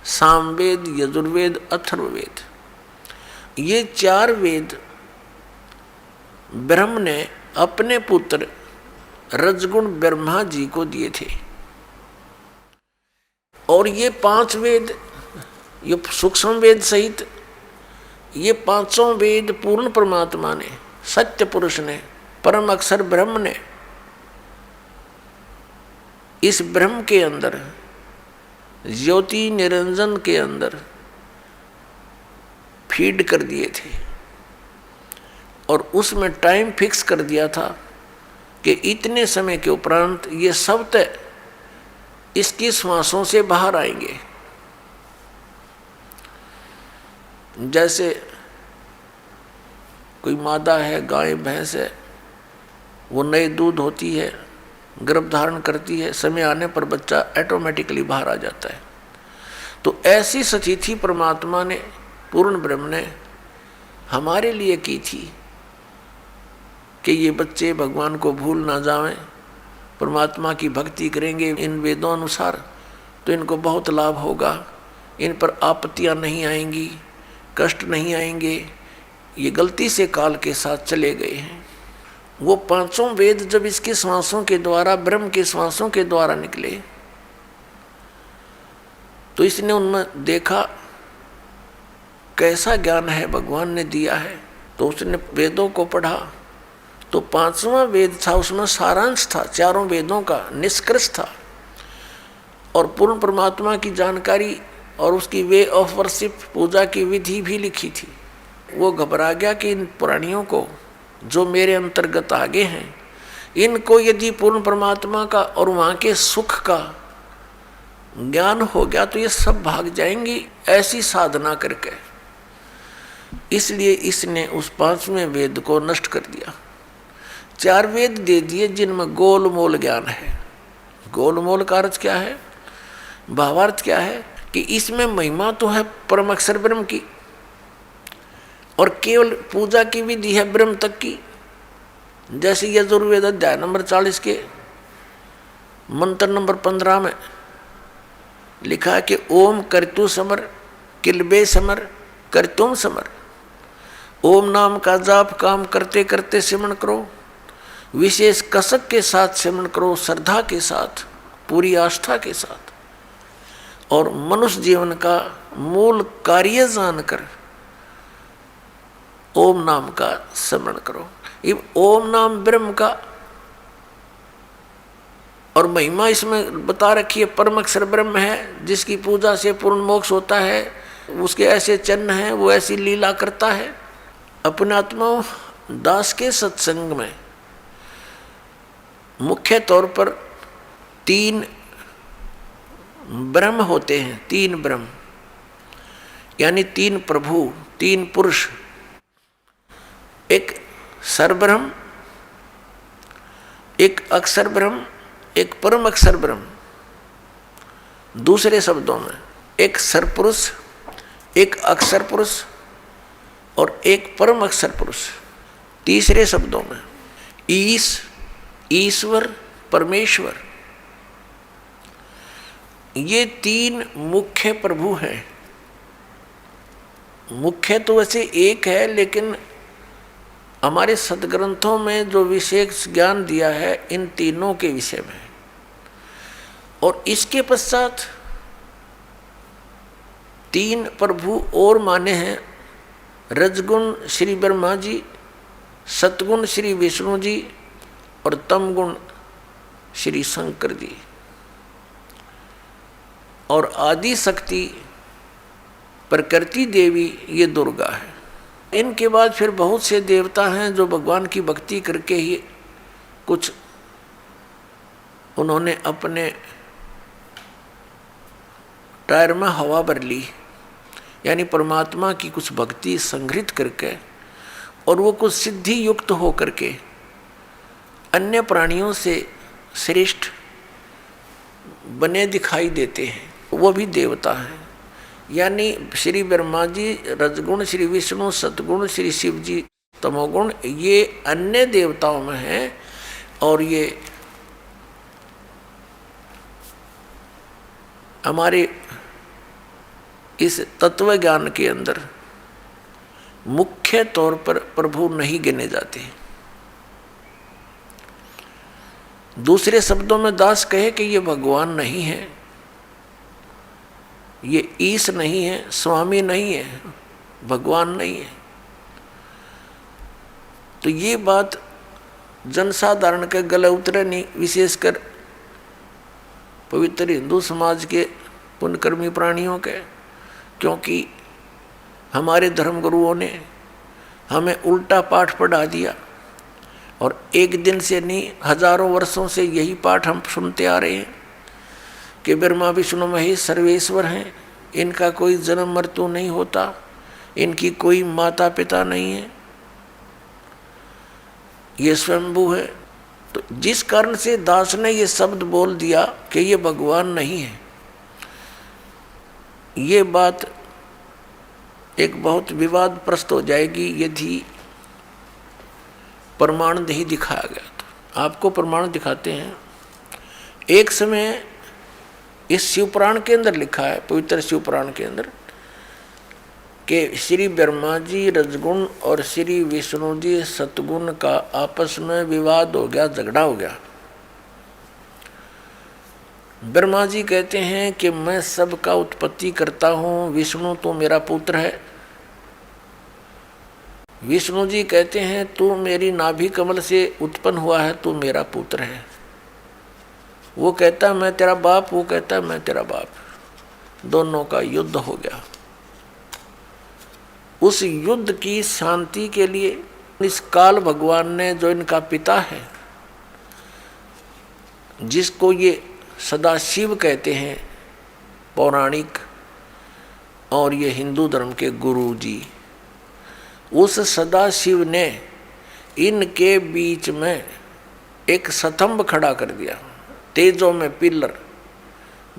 सामवेद, यजुर्वेद, अथर्ववेद, ये 4 वेद ब्रह्म ने अपने पुत्र रजगुण ब्रह्मा जी को दिए थे। और ये 5 वेद, ये सूक्ष्म वेद सहित ये 5 वेद पूर्ण परमात्मा ने, सत्य पुरुष ने, परम अक्षर ब्रह्म ने इस ब्रह्म के अंदर, ज्योति निरंजन के अंदर फीड कर दिए थे। और उसमें टाइम फिक्स कर दिया था कि इतने समय के उपरांत ये सब तय इसकी श्वासों से बाहर आएंगे। जैसे कोई मादा है, गाय भैंस है, वो नए दूध होती है गर्भ धारण करती है, समय आने पर बच्चा ऑटोमेटिकली बाहर आ जाता है। तो ऐसी सतिथि परमात्मा ने, पूर्ण ब्रह्म ने हमारे लिए की थी कि ये बच्चे भगवान को भूल ना जाएं, परमात्मा की भक्ति करेंगे इन वेदों अनुसार तो इनको बहुत लाभ होगा, इन पर आपत्तियां नहीं आएंगी, कष्ट नहीं आएंगे। ये गलती से काल के साथ चले गए हैं। वो पांचों वेद जब इसके श्वासों के द्वारा, ब्रह्म के श्वासों के द्वारा निकले तो इसने उनमें देखा कैसा ज्ञान है भगवान ने दिया है। तो उसने वेदों को पढ़ा तो पांचवा वेद था, उसमें सारांश था, चारों वेदों का निष्कर्ष था और पूर्ण परमात्मा की जानकारी और उसकी वे ऑफ वर्शिप, पूजा की विधि भी लिखी थी। वो घबरा गया कि इन प्राणियों को जो मेरे अंतर्गत आगे हैं, इनको यदि पूर्ण परमात्मा का और वहाँ के सुख का ज्ञान हो गया तो ये सब भाग जाएंगी ऐसी साधना करके। इसलिए इसने उस पांचवें वेद को नष्ट कर दिया। 4 वेद दे दिए जिनमें गोलमोल ज्ञान है। गोलमोल का अर्थ क्या है, भावार्थ क्या है कि इसमें महिमा तो है परम अक्षर ब्रह्म की और केवल पूजा की विधि है ब्रह्म तक की। जैसे यजुर्वेद अध्याय नंबर 40 के मंत्र नंबर 15 में लिखा है कि ओम कर्तु समर किलबे समर कर्तुम समर। ओम नाम का जाप काम करते करते सिमरण करो, विशेष कसक के साथ सिमरण करो, श्रद्धा के साथ, पूरी आस्था के साथ, और मनुष्य जीवन का मूल कार्य जानकर ओम नाम का स्मरण करो। ये ओम नाम ब्रह्म का और महिमा इसमें बता रखी है। परम अक्षर ब्रह्म है जिसकी पूजा से पूर्ण मोक्ष होता है, उसके ऐसे चिन्ह हैं, वो ऐसी लीला करता है। अपने आत्मा दास के सत्संग में मुख्य तौर पर 3 ब्रह्म होते हैं, 3 ब्रह्म यानी 3 प्रभु, 3 पुरुष। एक सरब्रह्म, एक अक्षर ब्रह्म, एक परम अक्षर ब्रह्म। दूसरे शब्दों में एक सरपुरुष, एक अक्षर पुरुष और एक परम अक्षर पुरुष। तीसरे शब्दों में ईश्वर, परमेश्वर। ये 3 मुख्य प्रभु हैं। मुख्य तो वैसे एक है, लेकिन हमारे सदग्रंथों में जो विशेष ज्ञान दिया है इन तीनों के विषय में। और इसके पश्चात 3 प्रभु और माने हैं, रजगुण श्री ब्रह्मा जी, सतगुण श्री विष्णु जी और तमगुण श्री शंकर जी, और आदि शक्ति प्रकृति देवी ये दुर्गा है। इनके बाद फिर बहुत से देवता हैं जो भगवान की भक्ति करके ही कुछ उन्होंने अपने टायर में हवा भर ली, यानी परमात्मा की कुछ भक्ति संग्रहित करके, और वो कुछ सिद्धि युक्त हो करके अन्य प्राणियों से श्रेष्ठ बने दिखाई देते हैं, वो भी देवता हैं। यानी श्री ब्रह्मा जी, रजगुण श्री विष्णु, सतगुण श्री शिव जी, तमोगुण ये अन्य देवताओं में हैं। और ये हमारे इस तत्व ज्ञान के अंदर मुख्य तौर पर प्रभु नहीं गिने जाते। दूसरे शब्दों में दास कहे कि ये भगवान नहीं है, ये ईश नहीं है, स्वामी नहीं है, भगवान नहीं है। तो ये बात जनसाधारण के गले उतरे नहीं, विशेषकर पवित्र हिंदू समाज के पुण्यकर्मी प्राणियों के, क्योंकि हमारे धर्मगुरुओं ने हमें उल्टा पाठ पढ़ा दिया। और एक दिन से नहीं, हजारों वर्षों से यही पाठ हम सुनते आ रहे हैं कि ब्रह्मा विष्णु महेश सर्वेश्वर हैं, इनका कोई जन्म मृत्यु नहीं होता, इनकी कोई माता पिता नहीं है, ये स्वयंभू है। तो जिस कारण से दास ने ये शब्द बोल दिया कि ये भगवान नहीं है, ये बात एक बहुत विवादप्रस्त हो जाएगी यदि प्रमाण नहीं दिखाया गया। तो आपको प्रमाण दिखाते हैं। एक समय इस शिवपुराण के अंदर लिखा है, पवित्र शिवपुराण के अंदर, कि श्री ब्रह्मा जी रजगुण और श्री विष्णु जी सतगुण का आपस में विवाद हो गया, झगड़ा हो गया। ब्रह्मा जी कहते हैं कि मैं सबका उत्पत्ति करता हूँ, विष्णु तो मेरा पुत्र है। विष्णु जी कहते हैं तू मेरी नाभि कमल से उत्पन्न हुआ है, तू मेरा पुत्र है। वो कहता मैं तेरा बाप, वो कहता मैं तेरा बाप। दोनों का युद्ध हो गया। उस युद्ध की शांति के लिए इस काल भगवान ने, जो इनका पिता है, जिसको ये सदाशिव कहते हैं पौराणिक, और ये हिंदू धर्म के गुरु जी, उस सदाशिव ने इनके बीच में एक स्तंभ खड़ा कर दिया, तेजों में पिलर,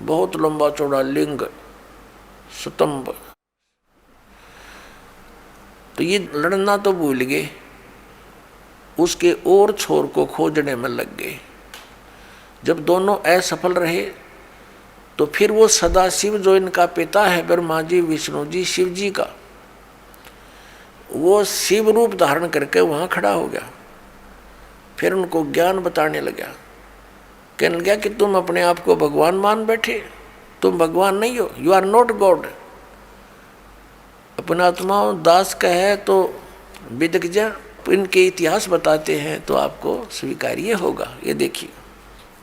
बहुत लंबा चौड़ा लिंग स्तंभ। तो ये लड़ना तो भूल गए, उसके और छोर को खोजने में लग गए। जब दोनों असफल रहे तो फिर वो सदाशिव, जो इनका पिता है ब्रह्मा जी, विष्णु जी, शिव जी का, वो शिव रूप धारण करके वहाँ खड़ा हो गया। फिर उनको ज्ञान बताने लगा, कहने लगा कि तुम अपने आप को भगवान मान बैठे, तुम भगवान नहीं हो, यू आर नॉट गॉड। अपना आत्मा दास का है तो विदक जा, इनके इतिहास बताते हैं तो आपको स्वीकार्य होगा। ये देखिए,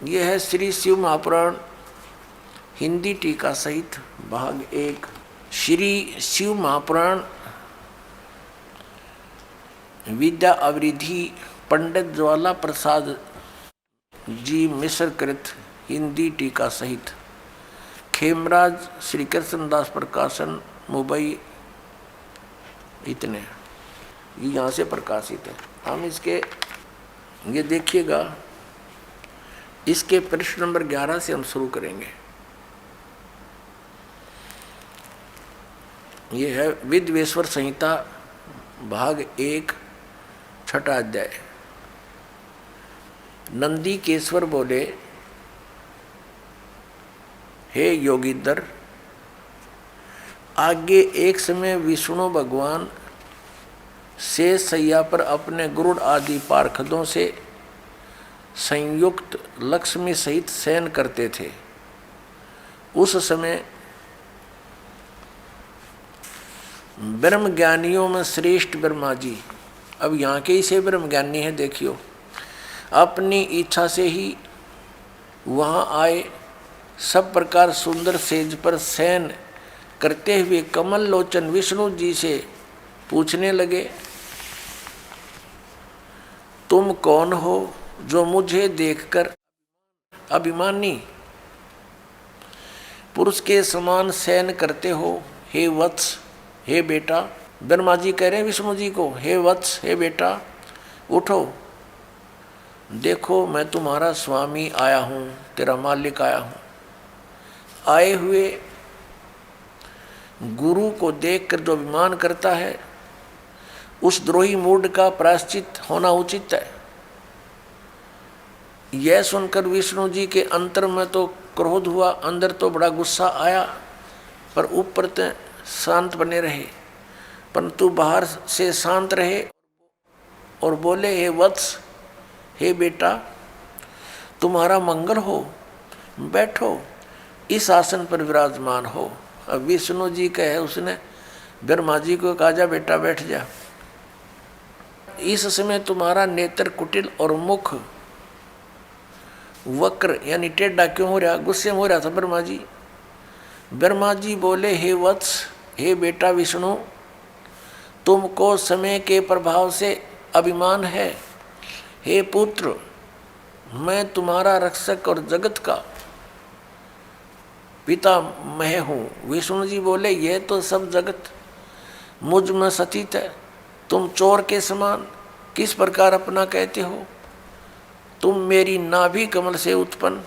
ये है श्री शिव महापुराण हिंदी टीका सहित भाग 1। श्री शिव महापुराण विद्या अवरिधि पंडित ज्वाला प्रसाद जी मिश्र कृत हिंदी टीका सहित, खेमराज श्री कृष्णदास प्रकाशन मुंबई। इतने ये यहाँ से प्रकाशित है। हम इसके ये देखिएगा, इसके पृष्ठ नंबर 11 से हम शुरू करेंगे। ये है विद्वेश्वर संहिता भाग 1 छठा अध्याय। नंदी केश्वर बोले, हे योगीधर, आगे एक समय विष्णु भगवान शेष सैया पर अपने गुरुड़ आदि पार्षदों से संयुक्त लक्ष्मी सहित शयन करते थे। उस समय ब्रह्म ज्ञानियों में श्रेष्ठ ब्रह्मा जी, अब यहाँ के ही से ब्रह्म ज्ञानी है, देखियो, अपनी इच्छा से ही वहाँ आए। सब प्रकार सुंदर सेज पर शयन करते हुए कमल लोचन विष्णु जी से पूछने लगे, तुम कौन हो जो मुझे देखकर अभिमानी पुरुष के समान शयन करते हो? हे वत्स, हे बेटा। ब्रह्मा जी कह रहे हैं विष्णु जी को, हे वत्स, हे बेटा, उठो, देखो मैं तुम्हारा स्वामी आया हूँ, तेरा मालिक आया हूँ। आए हुए गुरु को देखकर जो अभिमान करता है, उस द्रोही मूड का प्रायश्चित होना उचित है। यह सुनकर विष्णु जी के अंतर में तो क्रोध हुआ, अंदर तो बड़ा गुस्सा आया, पर ऊपर तो शांत बने रहे, परंतु बाहर से शांत रहे और बोले, हे वत्स, हे बेटा, तुम्हारा मंगल हो, बैठो, इस आसन पर विराजमान हो। अब विष्णु जी कहे, उसने ब्रह्मा जी को कहा, जा बेटा बैठ जा। इस समय तुम्हारा नेत्र कुटिल और मुख वक्र यानी टेढ़ा क्यों हो रहा? गुस्से में हो रहा था ब्रह्मा जी। ब्रह्मा जी बोले, हे वत्स, हे बेटा विष्णु, तुमको समय के प्रभाव से अभिमान है। हे पुत्र, मैं तुम्हारा रक्षक और जगत का पिता मैं हूँ। विष्णु जी बोले, यह तो सब जगत मुझ में स्थित है, तुम चोर के समान किस प्रकार अपना कहते हो? तुम मेरी नाभि कमल से उत्पन्न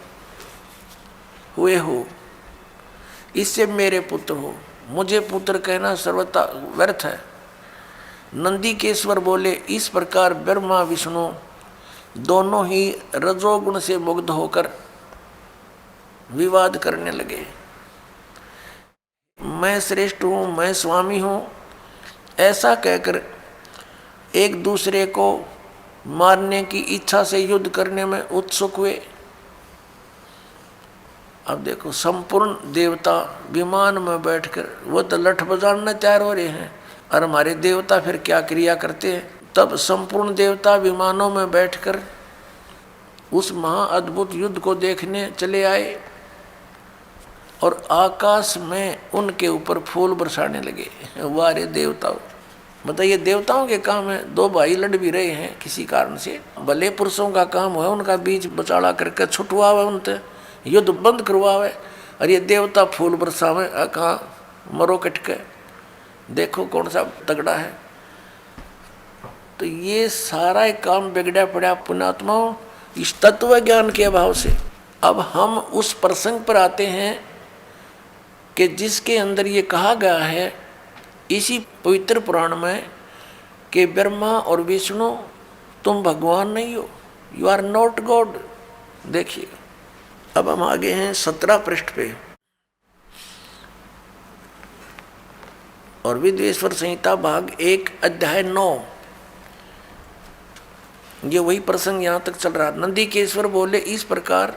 हुए हो, इससे मेरे पुत्र हो, मुझे पुत्र कहना सर्वथा व्यर्थ है। नंदीकेश्वर बोले, इस प्रकार ब्रह्मा विष्णु दोनों ही रजोगुण से मुग्ध होकर विवाद करने लगे। मैं श्रेष्ठ हूँ, मैं स्वामी हूँ, ऐसा कहकर एक दूसरे को मारने की इच्छा से युद्ध करने में उत्सुक हुए। अब देखो, संपूर्ण देवता विमान में बैठकर वो तो लठ बजाने तैयार हो रहे हैं, और हमारे देवता फिर क्या क्रिया करते हैं। तब संपूर्ण देवता विमानों में बैठकर उस महाअद्भुत युद्ध को देखने चले आए और आकाश में उनके ऊपर फूल बरसाने लगे। वारे देवताओं, बताइए, देवताओं के काम है। दो भाई लड़ भी रहे हैं किसी कारण से, भले पुरुषों का काम है उनका बीच बचाड़ा करके छुटवावे, उनसे युद्ध बंद करवावे, और ये देवता फूल बरसावे। कहाँ मरो कटके, देखो कौन सा तगड़ा है। तो ये सारा एक काम बिगड़ा पड़ा पुण्यात्माओं इस तत्व ज्ञान के अभाव से। अब हम उस प्रसंग पर आते हैं कि जिसके अंदर ये कहा गया है इसी पवित्र पुराण में कि ब्रह्मा और विष्णु तुम भगवान नहीं हो, यू आर नॉट गॉड। देखिए, अब हम आगे हैं 17 पृष्ठ पे। और विद्वेश्वर संहिता भाग 1 अध्याय 9, ये वही प्रसंग यहां तक चल रहा। नंदीकेश्वर बोले, इस प्रकार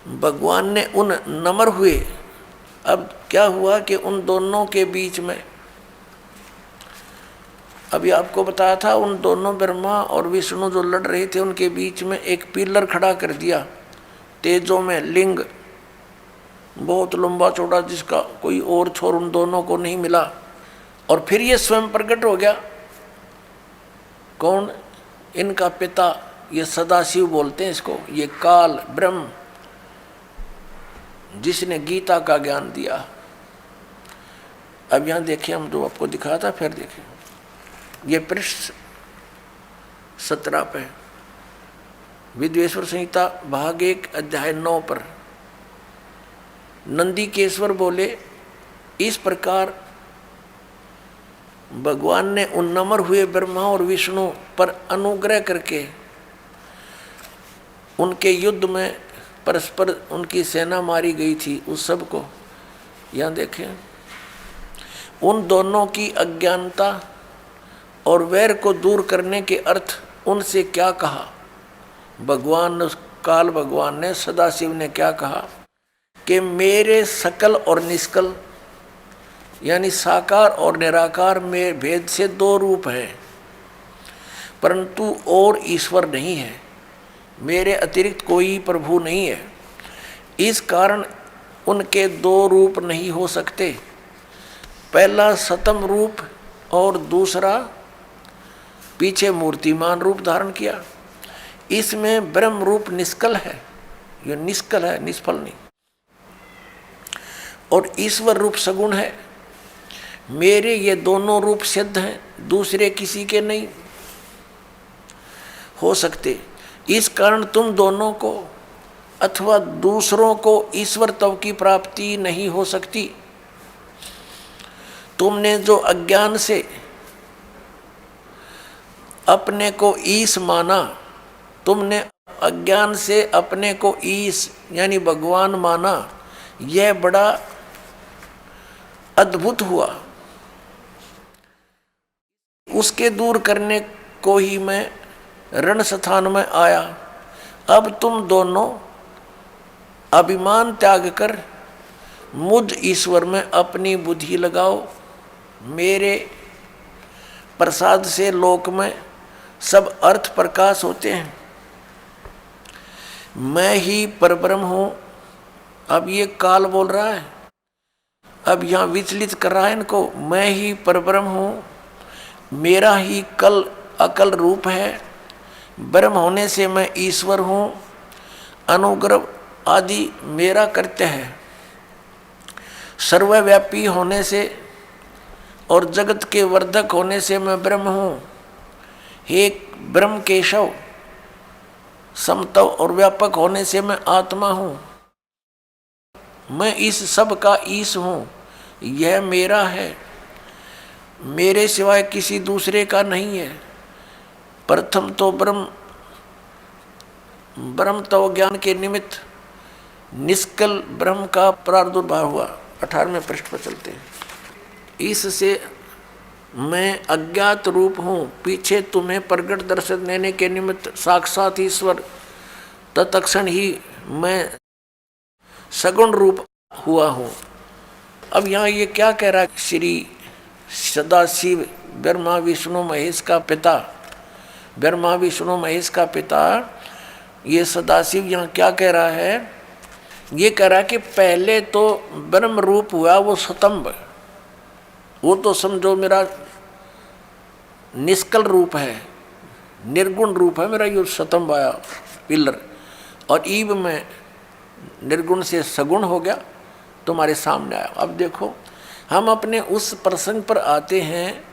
भगवान ने उन नम्र हुए। अब क्या हुआ कि उन दोनों के बीच में, अभी आपको बताया था, उन दोनों ब्रह्मा और विष्णु जो लड़ रहे थे उनके बीच में एक पिलर खड़ा कर दिया तेजों में, लिंग बहुत लंबा चौड़ा, जिसका कोई और छोर उन दोनों को नहीं मिला। और फिर ये स्वयं प्रकट हो गया। कौन? इनका पिता, ये सदाशिव बोलते हैं इसको, ये काल ब्रह्म, जिसने गीता का ज्ञान दिया। अब यहां देखिए, हम जो आपको दिखाया था, फिर देखिए, ये पृष्ठ 17 पे विद्वेश्वर संहिता भाग 1 अध्याय 9 पर नंदीकेश्वर बोले, इस प्रकार भगवान ने उन नम्र हुए ब्रह्मा और विष्णु पर अनुग्रह करके उनके युद्ध में परस्पर उनकी सेना मारी गई थी, उस सब को यहाँ देखें। उन दोनों की अज्ञानता और वैर को दूर करने के अर्थ उनसे क्या कहा भगवान, काल भगवान ने, सदाशिव ने क्या कहा कि मेरे सकल और निष्कल यानी साकार और निराकार में भेद से 2 रूप हैं, परंतु और ईश्वर नहीं है, मेरे अतिरिक्त कोई प्रभु नहीं है। इस कारण उनके 2 रूप नहीं हो सकते। पहला सतम रूप और दूसरा पीछे मूर्तिमान रूप धारण किया। इसमें ब्रह्म रूप निष्कल है, ये निष्कल है, निष्फल नहीं, और ईश्वर रूप सगुण है। मेरे ये दोनों रूप सिद्ध हैं, दूसरे किसी के नहीं हो सकते। इस कारण तुम दोनों को अथवा दूसरों को ईश्वर तव की प्राप्ति नहीं हो सकती। तुमने जो अज्ञान से अपने को ईश माना, तुमने अज्ञान से अपने को ईश यानी भगवान माना, यह बड़ा अद्भुत हुआ। उसके दूर करने को ही मैं रण स्थान में आया। अब तुम दोनों अभिमान त्याग कर मुझ ईश्वर में अपनी बुद्धि लगाओ। मेरे प्रसाद से लोक में सब अर्थ प्रकाश होते हैं। मैं ही परब्रह्म हूँ। अब ये काल बोल रहा है, अब यहाँ विचलित कर रहा है इनको। मैं ही परब्रह्म हूँ, मेरा ही कल अकल रूप है। ब्रह्म होने से मैं ईश्वर हूँ। अनुग्रह आदि मेरा कृत्य है। सर्वव्यापी होने से और जगत के वर्धक होने से मैं ब्रह्म हूँ। हे ब्रह्म केशव, समतव और व्यापक होने से मैं आत्मा हूं, मैं इस सब का ईश हूं, यह मेरा है, मेरे सिवाय किसी दूसरे का नहीं है। प्रथम तो ब्रह्म तो ज्ञान के निमित्त निष्कल ब्रह्म का प्रादुर्भाव हुआ। 18वें पृष्ठ पर चलते हैं। इससे मैं अज्ञात रूप हूँ, पीछे तुम्हें प्रगट दर्शन देने के निमित्त साक्षात ईश्वर, तत्क्षण ही मैं सगुण रूप हुआ हूँ। अब यहाँ ये क्या कह रहा है? श्री सदाशिव ब्रह्मा विष्णु महेश का पिता, ब्रह्मा विष्णु महेश का पिता ये सदाशिव यहाँ क्या कह रहा है? ये कह रहा है कि पहले तो ब्रह्म रूप हुआ वो स्तंभ, वो तो समझो मेरा निष्कल रूप है, निर्गुण रूप है मेरा, ये स्तंभ आया पिलर, और ईब में निर्गुण से सगुण हो गया, तुम्हारे सामने आया। अब देखो हम अपने उस प्रसंग पर आते हैं।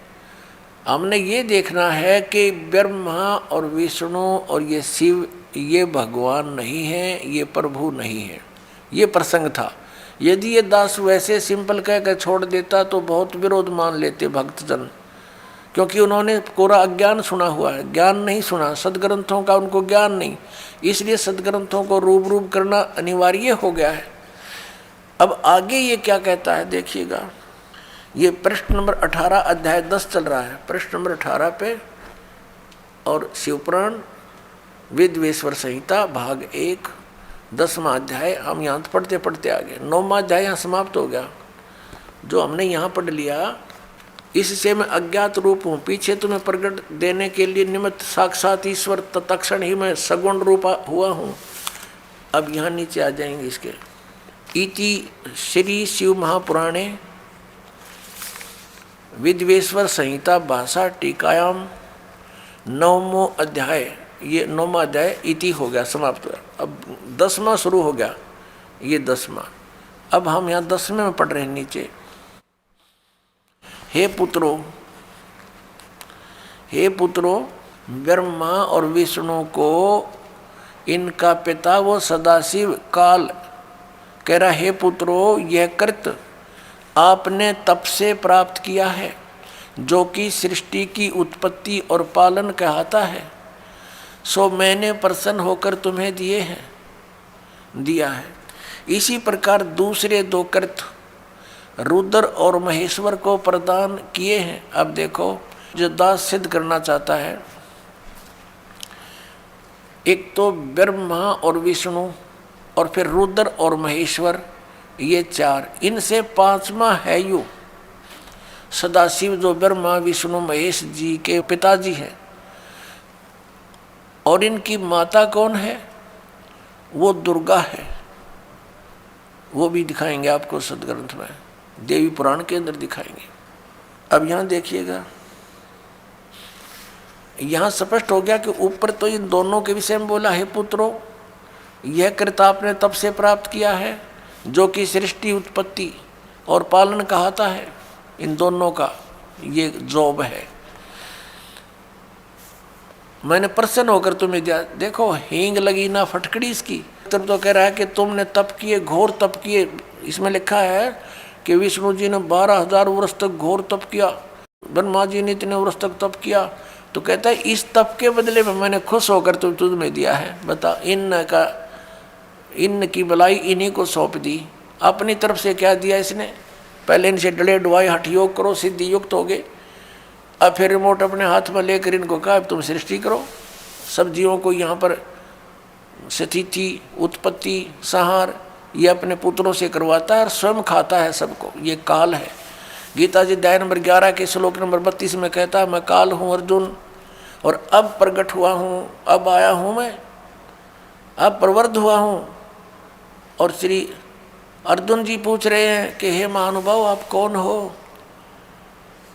हमने ये देखना है कि ब्रह्मा और विष्णु और ये शिव ये भगवान नहीं है, ये प्रभु नहीं है, ये प्रसंग था। यदि ये दास वैसे सिंपल कहकर छोड़ देता तो बहुत विरोध मान लेते भक्तजन, क्योंकि उन्होंने कोरा अज्ञान सुना हुआ है, ज्ञान नहीं सुना, सदग्रंथों का उनको ज्ञान नहीं, इसलिए सदग्रंथों को रूप करना अनिवार्य हो गया है। अब आगे ये क्या कहता है देखिएगा, ये पृष्ठ नंबर 18 अध्याय 10 चल रहा है, पृष्ठ नंबर 18 पे, और शिवपुराण वेदवेश्वर संहिता भाग 1 10वां अध्याय। हम यहाँ पढ़ते पढ़ते आगे 9वां अध्याय यहाँ समाप्त हो गया। जो हमने यहाँ पढ़ लिया, इससे मैं अज्ञात रूप हूँ, पीछे तुम्हें प्रगट देने के लिए निमित्त साक्षात ईश्वर, तत्क्षण ही मैं सगुण रूप हुआ हूँ। अब यहाँ नीचे आ जाएंगे इसके। इति श्री शिव महापुराणे विद्वेश्वर संहिता भाषा टीकायाम 9वां अध्याय, ये 9वां अध्याय इति हो गया, समाप्त हुआ। अब 10वां शुरू हो गया, ये 10वां। अब हम यहाँ 10वें में पढ़ रहे हैं नीचे। हे पुत्रों, ब्रह्मा और विष्णु को इनका पिता वो सदाशिव काल कह रहा, हे पुत्रों, यह कृत आपने तप से प्राप्त किया है, जो कि सृष्टि की उत्पत्ति और पालन कहता है, सो मैंने प्रसन्न होकर तुम्हें दिया है। इसी प्रकार दूसरे 2 कृत रुद्र और महेश्वर को प्रदान किए हैं। अब देखो, जो दास सिद्ध करना चाहता है, एक तो ब्रह्मा और विष्णु और फिर रुद्र और महेश्वर, ये 4, इनसे 5वां है यू सदाशिव, जो ब्रह्मा विष्णु महेश जी के पिताजी हैं। और इनकी माता कौन है? वो दुर्गा है, वो भी दिखाएंगे आपको सदग्रंथ में, देवी पुराण के अंदर दिखाएंगे। अब यहाँ देखिएगा, यहाँ स्पष्ट हो गया कि ऊपर तो इन दोनों के विषय में बोला, हे पुत्रों, यह कृत आपने तब से प्राप्त किया है, जो कि सृष्टि उत्पत्ति और पालन कहता है। इन दोनों का ये जॉब है, मैंने प्रसन्न होकर तुम्हें दिया। देखो, हींग लगी ना फटकड़ी इसकी। तब तो कह रहा है कि तुमने तप किए, घोर तप किए। इसमें लिखा है कि विष्णु जी ने 12,000 वर्ष तक घोर तप किया, ब्रह्मा जी ने इतने वर्ष तक तप किया। तो कहता है इस तप के बदले में मैंने खुश होकर तुम्हें दिया है। बता, इन की भलाई इन्हीं को सौंप दी। अपनी तरफ से क्या दिया इसने? पहले इनसे डले डुआई हठ योग करो, सिद्धि युक्त हो गए। अब फिर रिमोट अपने हाथ में लेकर इनको कहा तुम सृष्टि करो, सब जीवों को यहाँ पर स्थिति उत्पत्ति संहार ये अपने पुत्रों से करवाता है और स्वयं खाता है सबको। ये काल है। गीता जी अध्याय नंबर 11 के श्लोक नंबर 32 में कहता है, मैं काल हूँ अर्जुन, और अब प्रकट हुआ हूँ, अब आया हूँ मैं, अब प्रवृद्ध हुआ हूँ। और श्री अर्जुन जी पूछ रहे हैं कि हे महानुभाव, आप कौन हो?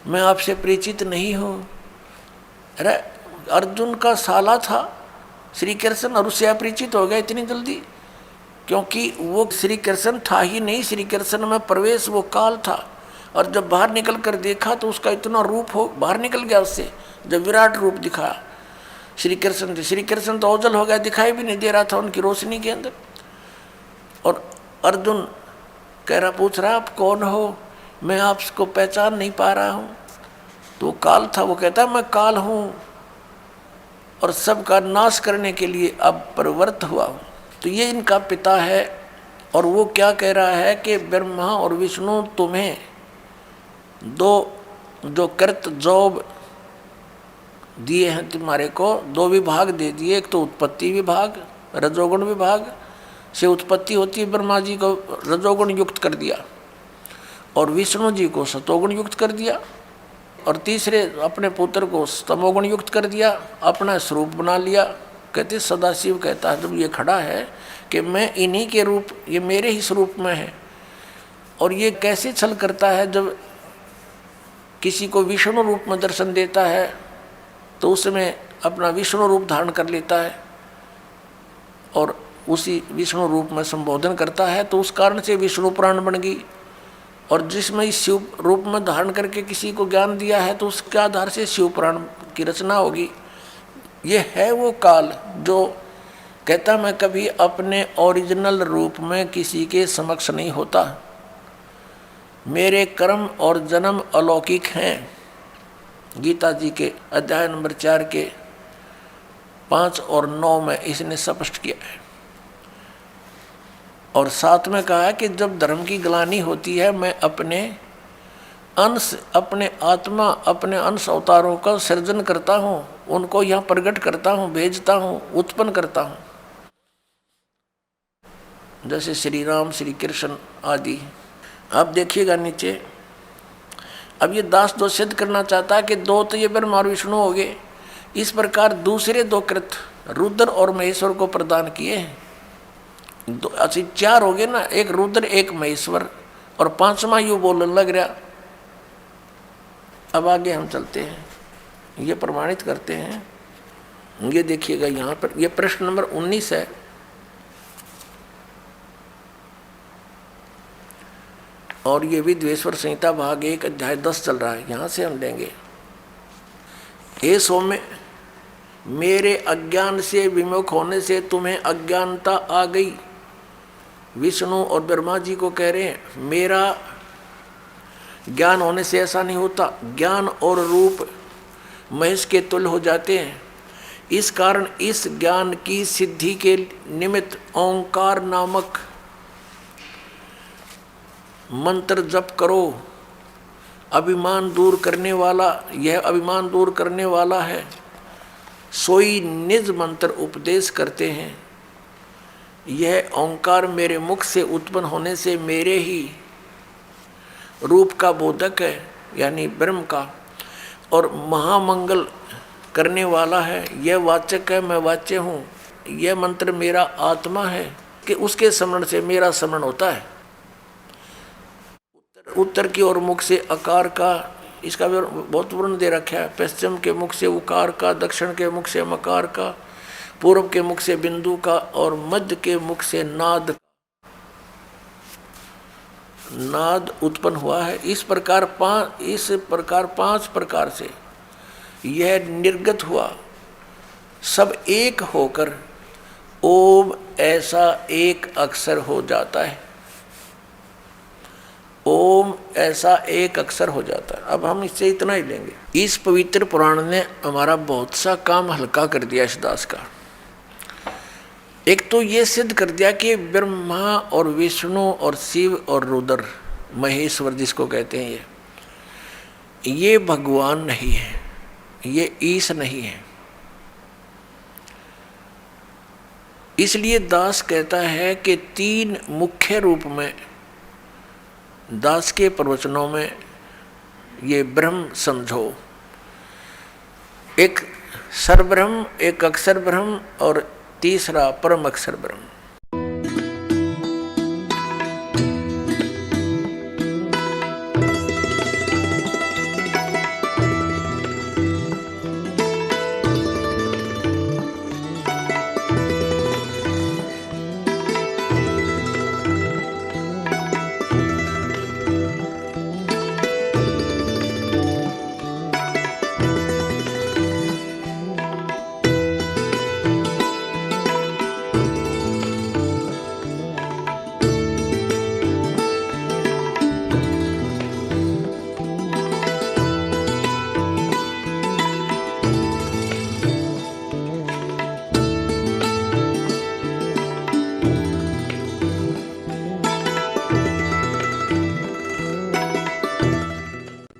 मैं आपसे परिचित नहीं हूँ। अरे अर्जुन का साला था श्री कृष्ण, और उससे अपरिचित हो गया इतनी जल्दी? क्योंकि वो श्री कृष्ण था ही नहीं, श्री कृष्ण में प्रवेश वो काल था। और जब बाहर निकल कर देखा तो उसका इतना रूप हो बाहर निकल गया उससे, जब विराट रूप दिखाया श्री कृष्ण थे। श्री कृष्ण तो ओझल हो गया, दिखाई भी नहीं दे रहा था उनकी रोशनी के अंदर। और अर्जुन कह रहा, पूछ रहा आप कौन हो, मैं आपको पहचान नहीं पा रहा हूँ। तो काल था, वो कहता मैं काल हूँ और सबका नाश करने के लिए अब प्रवृत्त हुआ हूँ। तो ये इनका पिता है। और वो क्या कह रहा है कि ब्रह्मा और विष्णु तुम्हें दो जो कृत जॉब दिए हैं, तुम्हारे को दो विभाग दे दिए। एक तो उत्पत्ति विभाग, रजोगुण विभाग से उत्पत्ति होती है, ब्रह्मा जी को रजोगुण युक्त कर दिया और विष्णु जी को सतोगुण युक्त कर दिया, और तीसरे अपने पुत्र को तमोगुण युक्त कर दिया, अपना स्वरूप बना लिया। कहते सदाशिव कहता है जब ये खड़ा है कि मैं इन्हीं के रूप, ये मेरे ही स्वरूप में है। और ये कैसे छल करता है, जब किसी को विष्णु रूप में दर्शन देता है तो उसमें अपना विष्णु रूप धारण कर लेता है और उसी विष्णु रूप में संबोधन करता है, तो उस कारण से विष्णु पुराण बन गई। और जिसमें इस शिव रूप में धारण करके किसी को ज्ञान दिया है तो उसके आधार से शिव पुराण की रचना होगी। ये है वो काल जो कहता मैं कभी अपने ओरिजिनल रूप में किसी के समक्ष नहीं होता, मेरे कर्म और जन्म अलौकिक हैं। गीता जी के अध्याय नंबर 4 के 5 और 9 में इसने स्पष्ट किया है। और साथ में कहा है कि जब धर्म की ग्लानि होती है मैं अपने अंश, अपने आत्मा, अपने अंश अवतारों का सृजन करता हूँ, उनको यहाँ प्रकट करता हूँ, भेजता हूँ, उत्पन्न करता हूँ। जैसे श्री राम, श्री कृष्ण आदि। अब देखिएगा नीचे, अब ये दास दो सिद्ध करना चाहता है कि दो तो ये ब्रह्मा और विष्णु हो गए, इस प्रकार दूसरे दो कृत रुद्र और महेश्वर को प्रदान किए हैं। दो अच्छी 4 हो गए ना, एक रुद्र एक महेश्वर, और 5वां यू बोलने लग रहा। अब आगे हम चलते हैं, ये प्रमाणित करते हैं। ये देखिएगा यहाँ पर, ये प्रश्न नंबर 19 है। और ये विद्वेश्वर संहिता भाग 1 अध्याय 10 चल रहा है, यहाँ से हम लेंगे। हे सौम्य, मेरे अज्ञान से विमुख होने से तुम्हें अज्ञानता आ गई। विष्णु और ब्रह्मा जी को कह रहे हैं मेरा ज्ञान होने से ऐसा नहीं होता, ज्ञान और रूप महेश के तुल्य हो जाते हैं। इस कारण इस ज्ञान की सिद्धि के निमित्त ओंकार नामक मंत्र जप करो। अभिमान दूर करने वाला, यह अभिमान दूर करने वाला है। सोई निज मंत्र उपदेश करते हैं। यह ओंकार मेरे मुख से उत्पन्न होने से मेरे ही रूप का बोधक है, यानी ब्रह्म का, और महामंगल करने वाला है। यह वाचक है, मैं वाच्य हूँ। यह मंत्र मेरा आत्मा है कि उसके स्मरण से मेरा स्मरण होता है। उत्तर की ओर मुख से अकार का, इसका भी बहुत वर्ण दे रखा है। पश्चिम के मुख से उकार का, दक्षिण के मुख से मकार का, पूर्व के मुख से बिंदु का, और मध्य के मुख से नाद उत्पन्न हुआ है। इस प्रकार 5 प्रकार से यह निर्गत हुआ। सब एक होकर ओम ऐसा एक अक्षर हो जाता है। ओम ऐसा एक अक्षर हो जाता है। अब हम इससे इतना ही लेंगे। इस पवित्र पुराण ने हमारा बहुत सा काम हल्का कर दिया इस दास का। एक तो ये सिद्ध कर दिया कि ब्रह्मा और विष्णु और शिव और रुद्र, महेश्वर जिसको कहते हैं, ये भगवान नहीं है, ये ईश नहीं है। इसलिए दास कहता है कि 3 मुख्य रूप में दास के प्रवचनों में ये ब्रह्म समझो। एक सरब्रह्म, एक अक्षर ब्रह्म, और तीसरा परम अक्षर ब्रह्म।